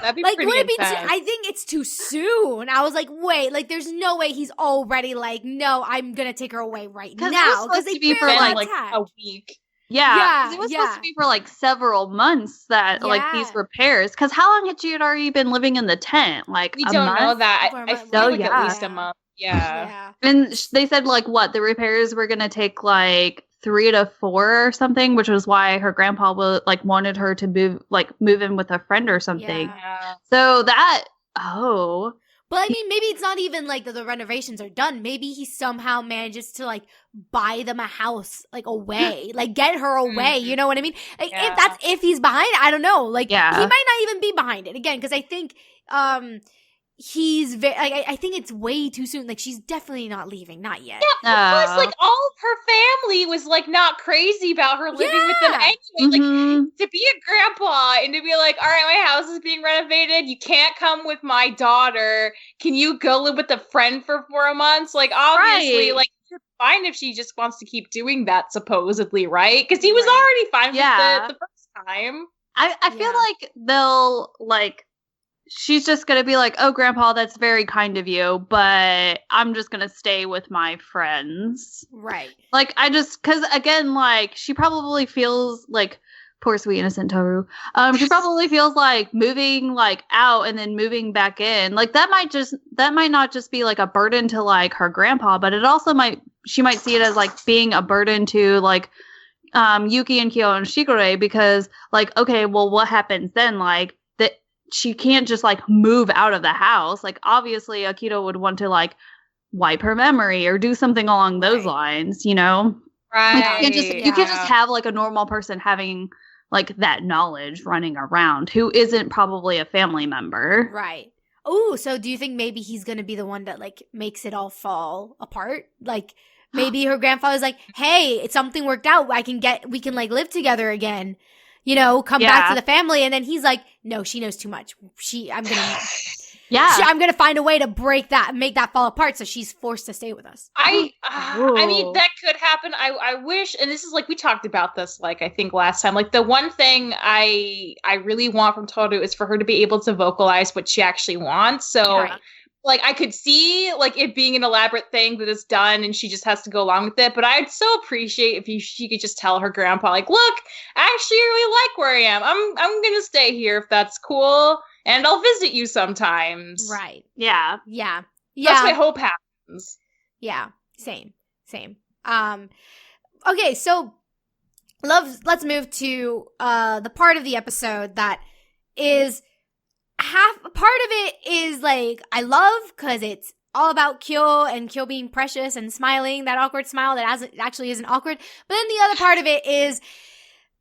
that'd be pretty intense. I think it's too soon. I was like, wait, like, there's no way he's already like, no, I'm gonna take her away right now. Because they be for, like a week. Yeah, it was supposed to be for like several months that like these repairs. Because how long had she already been living in the tent? Like we don't know that. I feel like at least a month. Yeah. And they said like what the repairs were gonna take like 3 to 4 or something, which was why her grandpa wanted her to move in with a friend or something. Yeah. So that But I mean, maybe it's not even like the renovations are done. Maybe he somehow manages to like buy them a house like away, like get her away. You know what I mean? Like, if he's behind it, I don't know. Like he might not even be behind it again because I think he's very. I think it's way too soon. Like she's definitely not leaving, not yet. Yeah, plus like all of her family was like not crazy about her living with them anyway. Like to be a grandpa and to be like, all right, my house is being renovated. You can't come with my daughter. Can you go live with a friend for 4 months? Like obviously, like it's fine if she just wants to keep doing that. Supposedly, right? Because he was already fine with the first time. I feel like they'll like. She's just going to be like, oh, Grandpa, that's very kind of you, but I'm just going to stay with my friends. Right. Like, because again, like, she probably feels like, poor sweet innocent Toru, she probably feels like moving, like, out and then moving back in. Like, that might not just be, like, a burden to, like, her grandpa, but it also she might see it as, like, being a burden to, like, Yuki and Kyo and Shigure because, like, okay, well, what happens then? Like, she can't just like move out of the house. Like obviously Akito would want to like wipe her memory or do something along those lines, you know? Right. You can't just have like a normal person having like that knowledge running around who isn't probably a family member. Right. Oh, so do you think maybe he's going to be the one that like makes it all fall apart? Like maybe her grandfather's like, "Hey, it's something worked out. We can like live together again." You know, come back to the family, and then he's like, "No, she knows too much. I'm gonna find a way to break that, make that fall apart, so she's forced to stay with us." I mean, that could happen. I wish, and this is like we talked about this, like I think last time. Like the one thing I really want from Toru is for her to be able to vocalize what she actually wants. So. Right. Like, I could see, like, it being an elaborate thing that is done and she just has to go along with it. But I'd so appreciate if she could just tell her grandpa, like, look, I actually really like where I am. I'm going to stay here if that's cool. And I'll visit you sometimes. Right. Yeah. Yeah. That's my hope happens. Yeah. Same. Okay, so let's move to the part of the episode that is part of it is like I love because it's all about Kyo and Kyo being precious and smiling, that awkward smile that actually isn't awkward. But then the other part of it is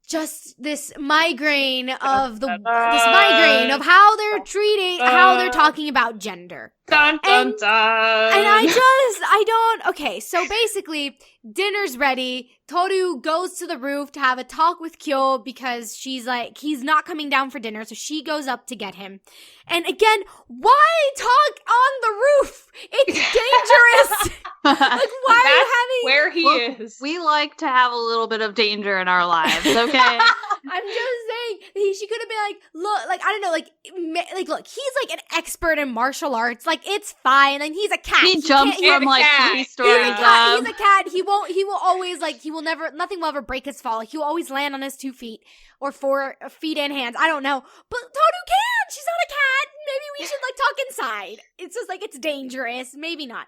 just this migraine of how they're treating, how they're talking about gender. Dun, dun, dun. And I don't, okay, so basically, dinner's ready. Toru goes to the roof to have a talk with Kyo because she's like, he's not coming down for dinner, so she goes up to get him. And again, why talk on the roof? It's dangerous. Like, why are you having... where he is. We like to have a little bit of danger in our lives, okay? I'm just saying, she could have been like, look, like, I don't know, like, look, he's like an expert in martial arts. Like, it's fine. And he's a cat. He jumps from like 3 stories up. He's a cat. He will always, like, nothing will ever break his fall. He will always land on his 2 feet or 4 feet and hands. I don't know. But Toru can't. She's not a cat. Maybe we should, like, talk inside. It's just, like, it's dangerous. Maybe not.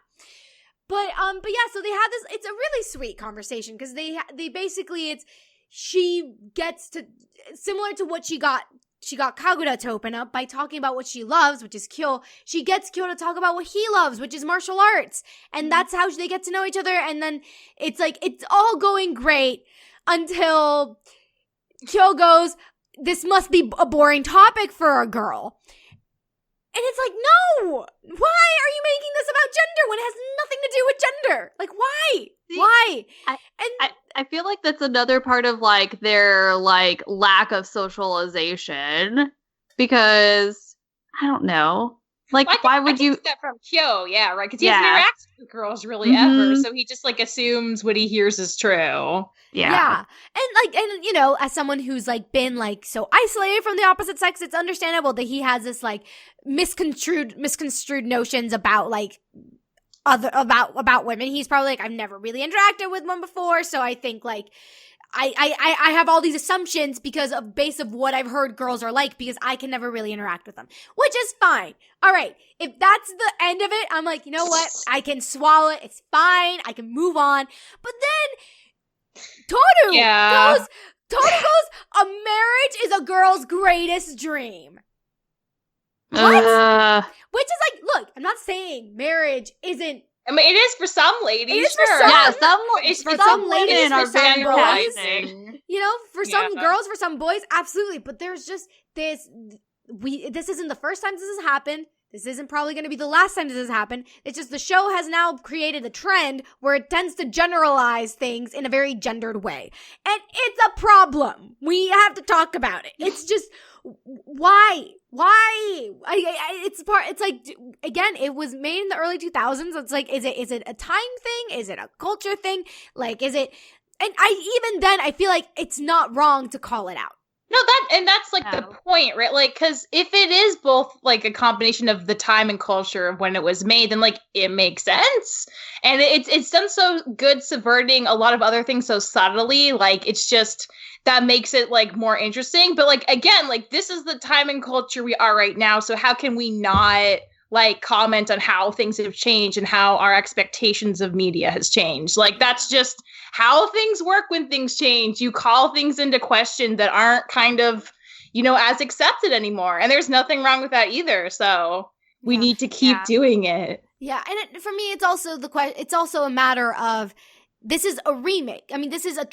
But yeah, so they had this, it's a really sweet conversation because they basically, she gets to, similar to what she got Kagura to open up by talking about what she loves, which is Kyo. She gets Kyo to talk about what he loves, which is martial arts. And that's how they get to know each other. And then it's like, it's all going great until Kyo goes, this must be a boring topic for a girl. And it's like, no! Why are you making this about gender when it has nothing to do with gender? Like, why? Why? I feel like that's another part of, like, their, like, lack of socialization. Because, I don't know. Like, why would you... that from Kyo, yeah, right? Because he hasn't interacted with girls really ever, so he just, like, assumes what he hears is true. Yeah. And you know, as someone who's like been like so isolated from the opposite sex, it's understandable that he has this like misconstrued notions about like about women. He's probably like, I've never really interacted with one before, so I think like I have all these assumptions because of base of what I've heard girls are like because I can never really interact with them, which is fine. All right. If that's the end of it, I'm like, you know what? I can swallow it. It's fine. I can move on. But then Toru goes, a marriage is a girl's greatest dream. What? Which is like, look, I'm not saying marriage isn't. I mean, it is for some ladies. It is for some. Yeah, for some ladies, for some boys. You know, for some girls, for some boys, absolutely. But there's just this. This isn't the first time this has happened. This isn't probably going to be the last time this has happened. It's just the show has now created a trend where it tends to generalize things in a very gendered way. And it's a problem. We have to talk about it. It's just, why? It's like, again, it was made in the early 2000s. It's like, is it a time thing? Is it a culture thing? Like, is it, and even then, I feel like it's not wrong to call it out. No, that's like the point, right? Like, because if it is both like a combination of the time and culture of when it was made, then like it makes sense, and it's done so good, subverting a lot of other things so subtly. Like, it's just that makes it like more interesting. But like again, like this is the time and culture we are right now. So how can we not like comment on how things have changed and how our expectations of media has changed? Like that's just how things work when things change. You call things into question that aren't kind of, you know, as accepted anymore. And there's nothing wrong with that either. So we need to keep doing it. Yeah, and for me, it's also it's also a matter of this is a remake. I mean, this is an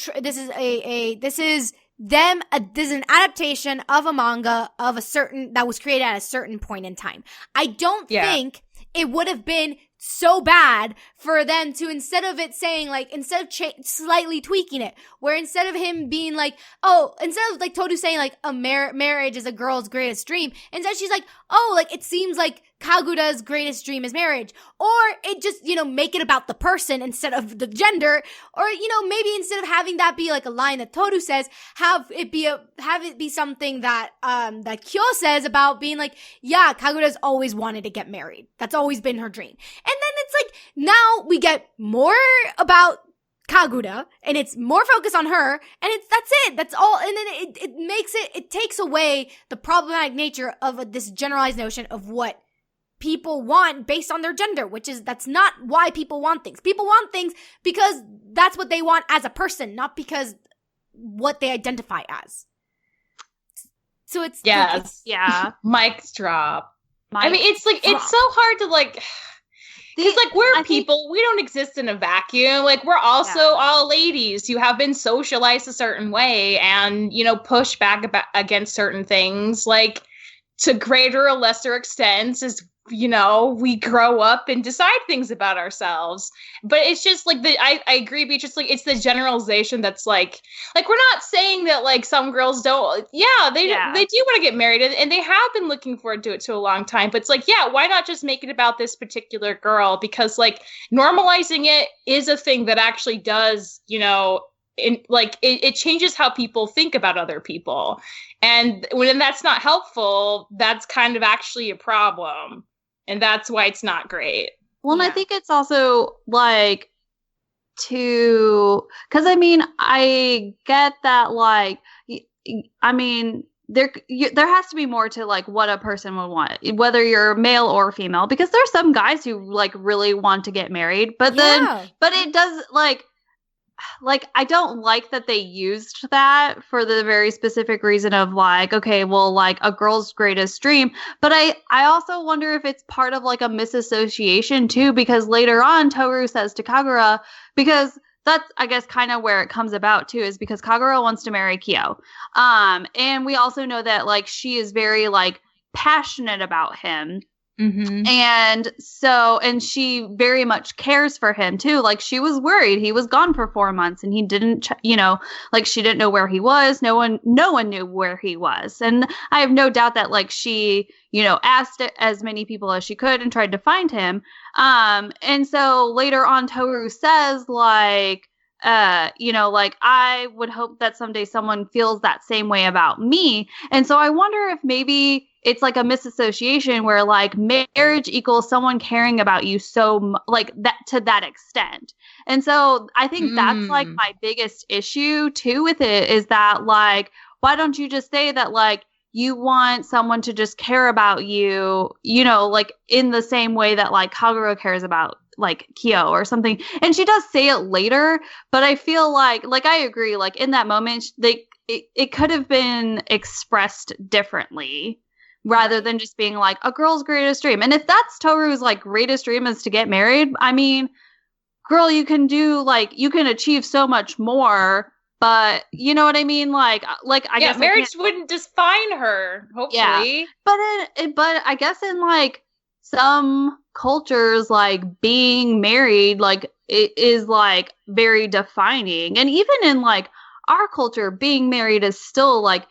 adaptation of a manga of that was created at a certain point in time. I don't think it would have been so bad for them to, instead of slightly tweaking it, where instead of him being like, oh, instead of like Toru saying like a marriage is a girl's greatest dream, instead she's like, oh, like it seems like Kagura's greatest dream is marriage, or it just, make it about the person instead of the gender, or, maybe instead of having that be like a line that Toru says, have it be something that Kyo says about being like, yeah, Kagura's always wanted to get married. That's always been her dream. And then it's like, now we get more about Kagura, and it's more focused on her, and that's it. That's all. And then it takes away the problematic nature of this generalized notion of what people want based on their gender, that's not why people want things. People want things because that's what they want as a person, not because what they identify as. So it's Mic drop. I mean, it's like it's so hard to like. Because, like, we're people. We don't exist in a vacuum. Like, we're also all ladies who have been socialized a certain way and, push back against certain things, like, to greater or lesser extents as, we grow up and decide things about ourselves. But it's just, like, I agree, Beatrice, like, it's the generalization that's, like, we're not saying that, like, some girls don't, they do want to get married, and they have been looking forward to it to a long time, but it's like, why not just make it about this particular girl? Because, like, normalizing it is a thing that actually does, it changes how people think about other people. And when that's not helpful, that's kind of actually a problem. And that's why it's not great. Well, and I think it's also like because I mean, I get that, like, I mean, there has to be more to like what a person would want, whether you're male or female, because there's some guys who like really want to get married, but it does like, I don't like that they used that for the very specific reason of like, okay, well, like a girl's greatest dream. But I also wonder if it's part of like a misassociation too, because later on Toru says to Kagura, because that's, I guess, kind of where it comes about too, is because Kagura wants to marry Kyo. And we also know that like she is very like passionate about him. Mm-hmm. And she very much cares for him too. Like, she was worried. He was gone for 4 months and he didn't, like, she didn't know where he was. No one knew where he was. And I have no doubt that like she, asked as many people as she could and tried to find him. And so later on Toru says like, like, I would hope that someday someone feels that same way about me. And so I wonder if maybe it's like a misassociation where like marriage equals someone caring about you like that to that extent. And so I think that's like my biggest issue too with it, is that like, why don't you just say that like you want someone to just care about you, like in the same way that like Kagura cares about like Kyo or something. And she does say it later, but I feel like I agree, like in that moment it could have been expressed differently rather than just being like a girl's greatest dream. And if that's Toru's like greatest dream is to get married, I mean, girl, you can achieve so much more. But you know what I mean? Like I guess marriage wouldn't define her, hopefully. Yeah. But I guess in like some cultures, like being married, like it is like very defining. And even in like our culture, being married is still like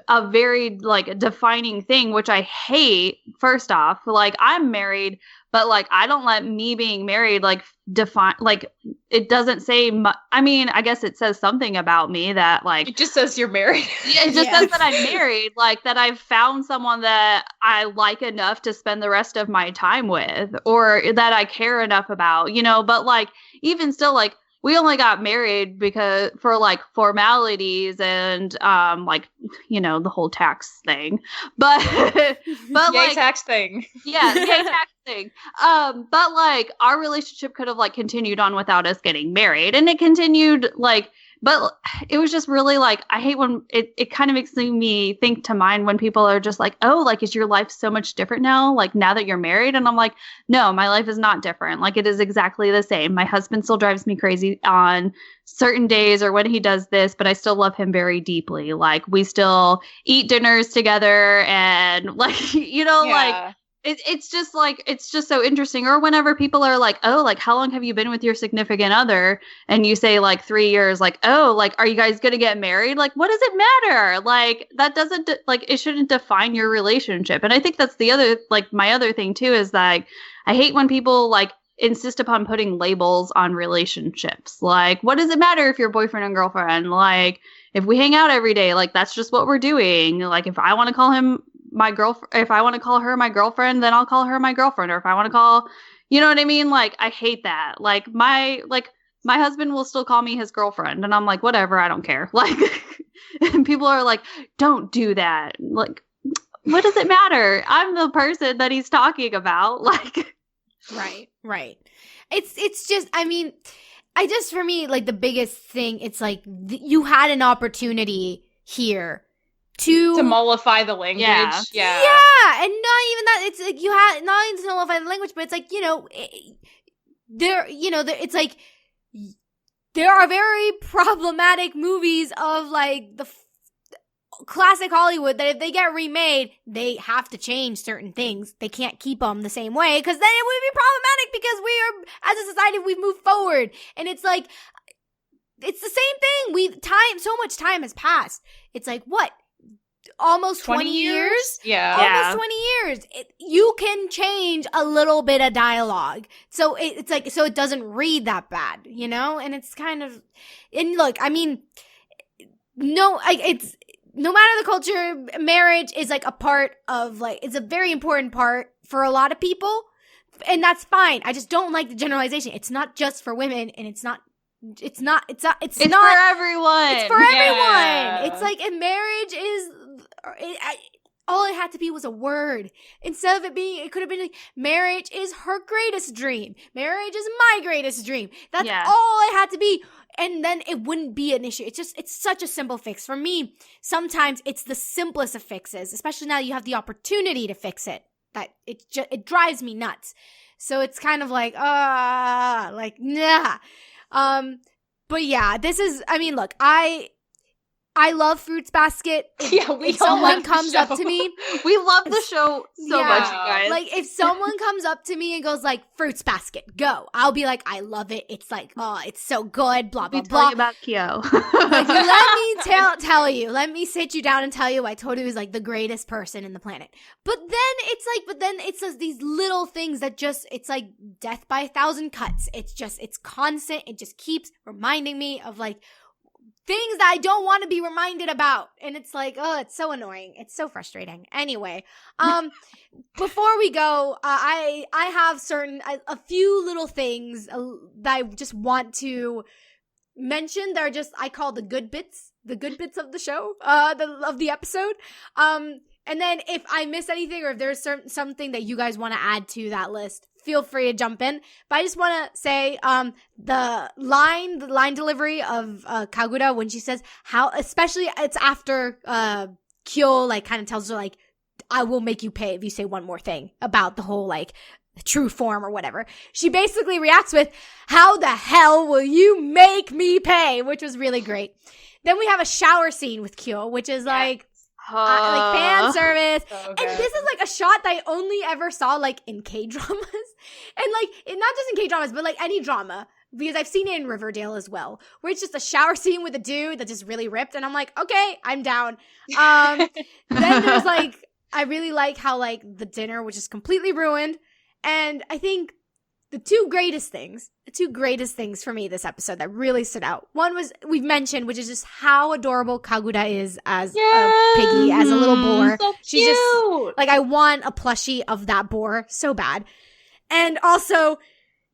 a very like defining thing, which I hate. First off, like I'm married, but like I don't let me being married like define, like it doesn't say I mean, I guess it says something about me that like it just says you're married. It just says that I'm married, like that I've found someone that I like enough to spend the rest of my time with, or that I care enough about, but like even still, like we only got married because for like formalities and like the whole tax thing, but yay, like tax thing. Yeah, yay, tax thing. But like our relationship could have like continued on without us getting married, and it continued like but it was just really like, I hate when it kind of makes me think to mind when people are just like, oh, like, is your life so much different now? Like, now that you're married? And I'm like, no, my life is not different. Like, it is exactly the same. My husband still drives me crazy on certain days or when he does this, but I still love him very deeply. Like, we still eat dinners together and like, like, it's just like, it's just so interesting. Or whenever people are like, oh, like, how long have you been with your significant other? And you say like 3 years, like, oh, like, are you guys going to get married? Like, what does it matter? Like, that doesn't like, it shouldn't define your relationship. And I think that's the other, like, my other thing too, is that I hate when people like insist upon putting labels on relationships. Like, what does it matter if you're boyfriend and girlfriend? Like, if we hang out every day, like, that's just what we're doing. Like, if I want to call him my girlfriend, if I want to call her my girlfriend, then I'll call her my girlfriend. Or if I want to call, you know what I mean? Like, I hate that. Like, my husband will still call me his girlfriend, and I'm like, whatever, I don't care. Like, and people are like, don't do that. Like, what does it matter? I'm the person that he's talking about. Like, right. It's just, I mean, for me, like, the biggest thing, it's like, you had an opportunity here to mollify the language. Yeah, and not even that. It's like, you had not even to mollify the language, but it's like, it's like, there are very problematic movies of like the classic Hollywood that if they get remade, they have to change certain things. They can't keep them the same way, because then it would be problematic, because we are, as a society, we've moved forward. And it's like, it's the same thing. So much time has passed. It's like, what? Almost 20 years? Yeah. Almost 20 years. You can change a little bit of dialogue. So it's like, so it doesn't read that bad, And it's kind of, and look, I mean, no matter the culture, marriage is like a part of, like, it's a very important part for a lot of people. And that's fine. I just don't like the generalization. It's not just for women, and it's not for everyone. It's for everyone. It's like, and marriage is, all it had to be was a word. Instead of it could have been like, marriage is her greatest dream. Marriage is my greatest dream. That's all it had to be. And then it wouldn't be an issue. It's such a simple fix. For me, sometimes it's the simplest of fixes, especially now that you have the opportunity to fix it, that it drives me nuts. So it's kind of like, nah. But yeah, this is, I mean, look, I love Fruits Basket. If someone comes up to me, we love the show so much, you guys. Like, if someone comes up to me and goes like, Fruits Basket, go, I'll be like, I love it. It's like, oh, it's so good, blah, blah, blah. Tell you about Kyo. Like, let me tell you. Let me sit you down and tell you I told you he was like the greatest person in the planet. But then it's just these little things that just, it's like death by 1,000 cuts. It's constant. It just keeps reminding me of like things that I don't want to be reminded about. And it's like, oh, it's so annoying. It's so frustrating. Anyway, before we go, I have a few little things that I just want to mention. They're just, I call the good bits of the show, of the episode. And then if I miss anything, or if there's something that you guys want to add to that list, feel free to jump in. But I just want to say, the line delivery of Kagura when she says how, especially it's after Kyo like kind of tells her like, I will make you pay if you say one more thing about the whole like true form or whatever. She basically reacts with, how the hell will you make me pay? Which was really great. Then we have a shower scene with Kyo, which is like fan service. So and this is like a shot that I only ever saw like in K-dramas. And like, not just in K-dramas, but like any drama. Because I've seen it in Riverdale as well, where it's just a shower scene with a dude that's just really ripped. And I'm like, okay, I'm down. Then there's like, I really like how like the dinner was just completely ruined. And I think the two greatest things for me this episode that really stood out. One was, we've mentioned, which is just how adorable Kagura is as a piggy, as a little boar. So She's just like, I want a plushie of that boar so bad. And also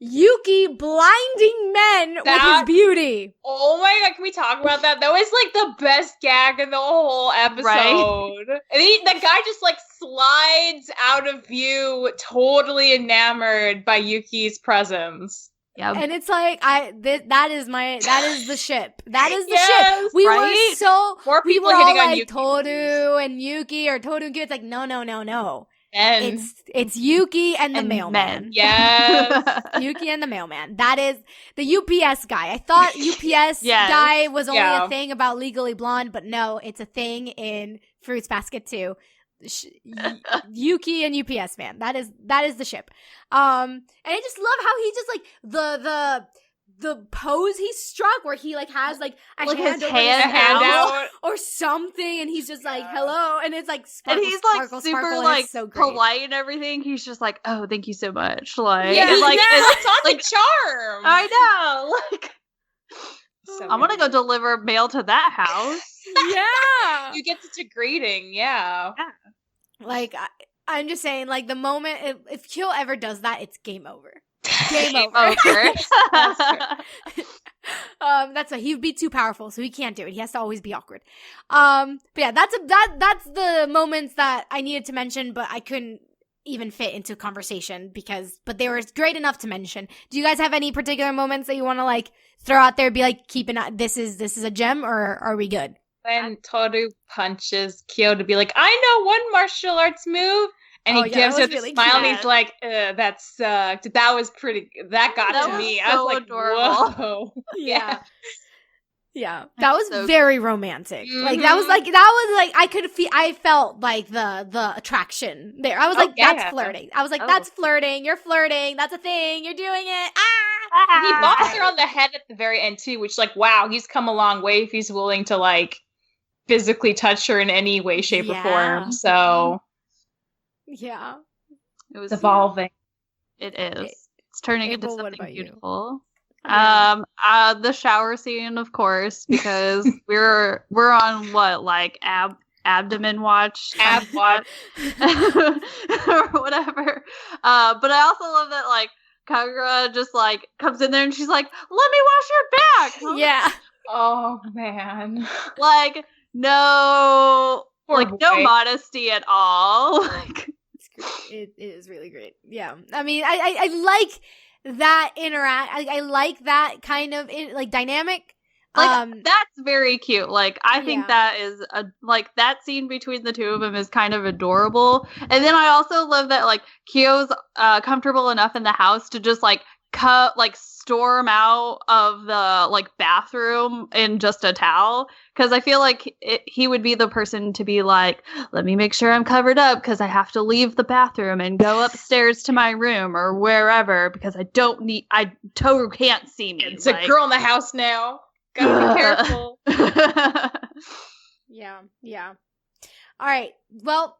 Yuki blinding men with his beauty. Oh my god, can we talk about that? That was like the best gag in the whole episode. Right? And the guy just like slides out of view, totally enamored by Yuki's presence. Yeah. And it's like that is the ship. That is the Yes, ship. We right? were so More we people were are all hitting on like Yuki. Toru and Yuki or Toru and Yuki. It's like no. And It's Yuki and the And mailman. men. yes. Yuki and the mailman. That is the UPS guy. I thought UPS Yes. guy was only Yeah. a thing about Legally Blonde, but no, it's a thing in Fruits Basket too. Yuki and UPS man. That is the ship. And I just love how he just like the pose he struck where he like has like a Like hand his over hand out. or something, and he's just like Yeah. hello, and it's like And sparkle, he's like sparkle, super sparkle, and like it's so great. polite and everything. He's just like, oh, thank you so much. Like, Yeah, and, like it's on like, the charm. I know. Like, So I'm gonna good. go deliver mail to that house. Yeah. You get to grading, yeah. Like, I'm just saying, like, the moment, if Kyo ever does that, it's game over. Game over. Over. That's why he would be too powerful, so he can't do it. He has to always be awkward. But yeah, that's the moments that I needed to mention, but I couldn't even fit into conversation but they were great enough to mention. Do you guys have any particular moments that you want to like throw out there? Be like, keep an eye. This is a gem, or are we good? When Toru punches Kyo to be like, I know one martial arts move. And Oh, he yeah, gives that her was the really smile and cute. he's like, that sucked. That was pretty, that got That to was me. I so was like, adorable. whoa. Yeah. Yeah, that was So very romantic. Like that was like I felt like the attraction there. I was like, yeah. that's flirting. I was like, Oh. that's flirting. You're flirting. That's a thing. You're doing it. And he Ah! bops her on the head at the very end too, which like, wow, he's come a long way if he's willing to like physically touch her in any way, shape, or Yeah. form. So Yeah. It was it's evolving. It is. It's turning into Abel, what something about you? beautiful. Yeah. The shower scene, of course, because we're on what, like abdomen watch, Ab watch. or whatever. But I also love that like Kagura just like comes in there and she's like, "Let me wash your back." Yeah. Oh man. Like no, Poor like no boy. modesty at all. Like It's great. It is really great. Yeah. I mean, I like that I like that kind of like dynamic. Like that's very cute. Like I think Yeah. that is like that scene between the two of them is kind of adorable. And then I also love that like Kyo's comfortable enough in the house to just like storm out of the like bathroom in just a towel, because I feel like he would be the person to be like, let me make sure I'm covered up because I have to leave the bathroom and go upstairs to my room or wherever because Toru can't see me. It's a girl in the house now. Gotta be careful. Yeah. Yeah. All right. Well,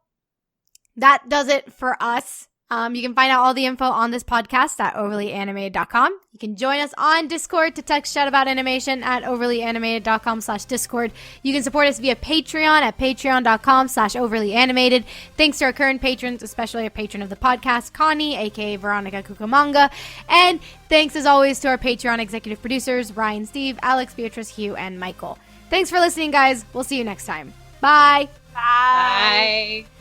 that does it for us. You can find out all the info on this podcast at overlyanimated.com. You can join us on Discord to text chat about animation at overlyanimated.com/Discord. You can support us via Patreon at patreon.com/overlyanimated. Thanks to our current patrons, especially our patron of the podcast, Connie, aka Veronica Kukamanga. And thanks as always to our Patreon executive producers, Ryan, Steve, Alex, Beatrice, Hugh, and Michael. Thanks for listening, guys. We'll see you next time. Bye. Bye. Bye.